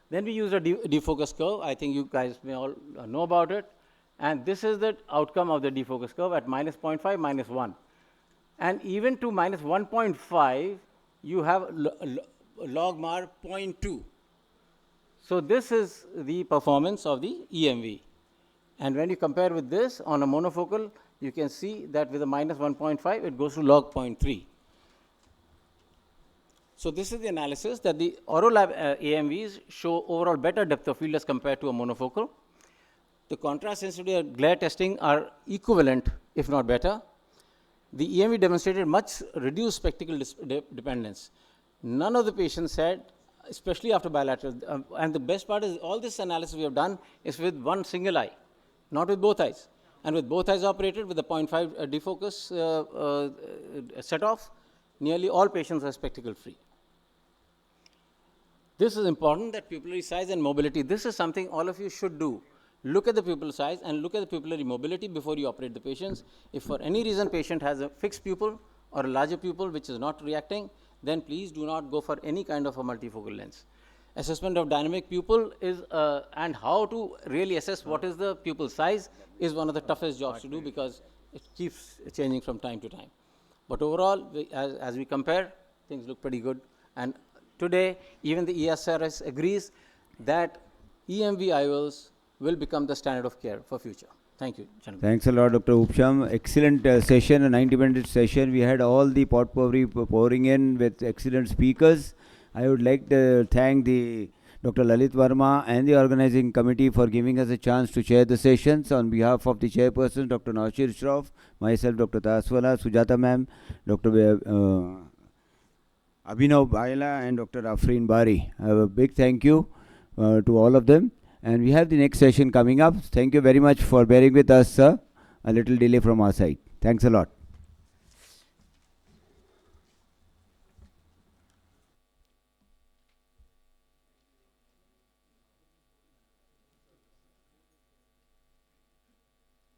Then we use a defocus curve. I think you guys may all know about it. And this is the outcome of the defocus curve at minus 0.5, minus 1. And even to minus 1.5, you have log mar 0.2. So this is the performance of the EMV. And when you compare with this on a monofocal, you can see that with a minus 1.5, it goes to log 0.3. So this is the analysis that the Orolab AMVs show overall better depth of field as compared to a monofocal. The contrast sensitivity and glare testing are equivalent, if not better. The EMV demonstrated much reduced spectacle dependence. None of the patients said, especially after bilateral, and the best part is all this analysis we have done is with one single eye, not with both eyes. And with both eyes operated with the 0.5 defocus set off, nearly all patients are spectacle free. This is important, that pupillary size and mobility. This is something all of you should do. Look at the pupil size and look at the pupillary mobility before you operate the patients. If for any reason patient has a fixed pupil or a larger pupil which is not reacting, then please do not go for any kind of a multifocal lens. Assessment of dynamic pupil is, and how to really assess what is the pupil size is one of the toughest jobs to do because it keeps changing from time to time. But overall, as we compare, things look pretty good. And today, even the ESRS agrees that EMV IOLs will become the standard of care for future. Thank you, gentlemen. Thanks a lot, Dr. Upsham. Excellent session, a 90-minute session. We had all the potpourri pouring in with excellent speakers. I would like to thank the Dr. Lalit Verma and the organizing committee for giving us a chance to chair the sessions. On behalf of the chairperson, Dr. Naushir Shroff, myself, Dr. Taswala, Sujata ma'am, Dr. Abhinav Baila and Dr. Afreen Bari. A big thank you to all of them. And we have the next session coming up. Thank you very much for bearing with us, sir. A little delay from our side. Thanks a lot.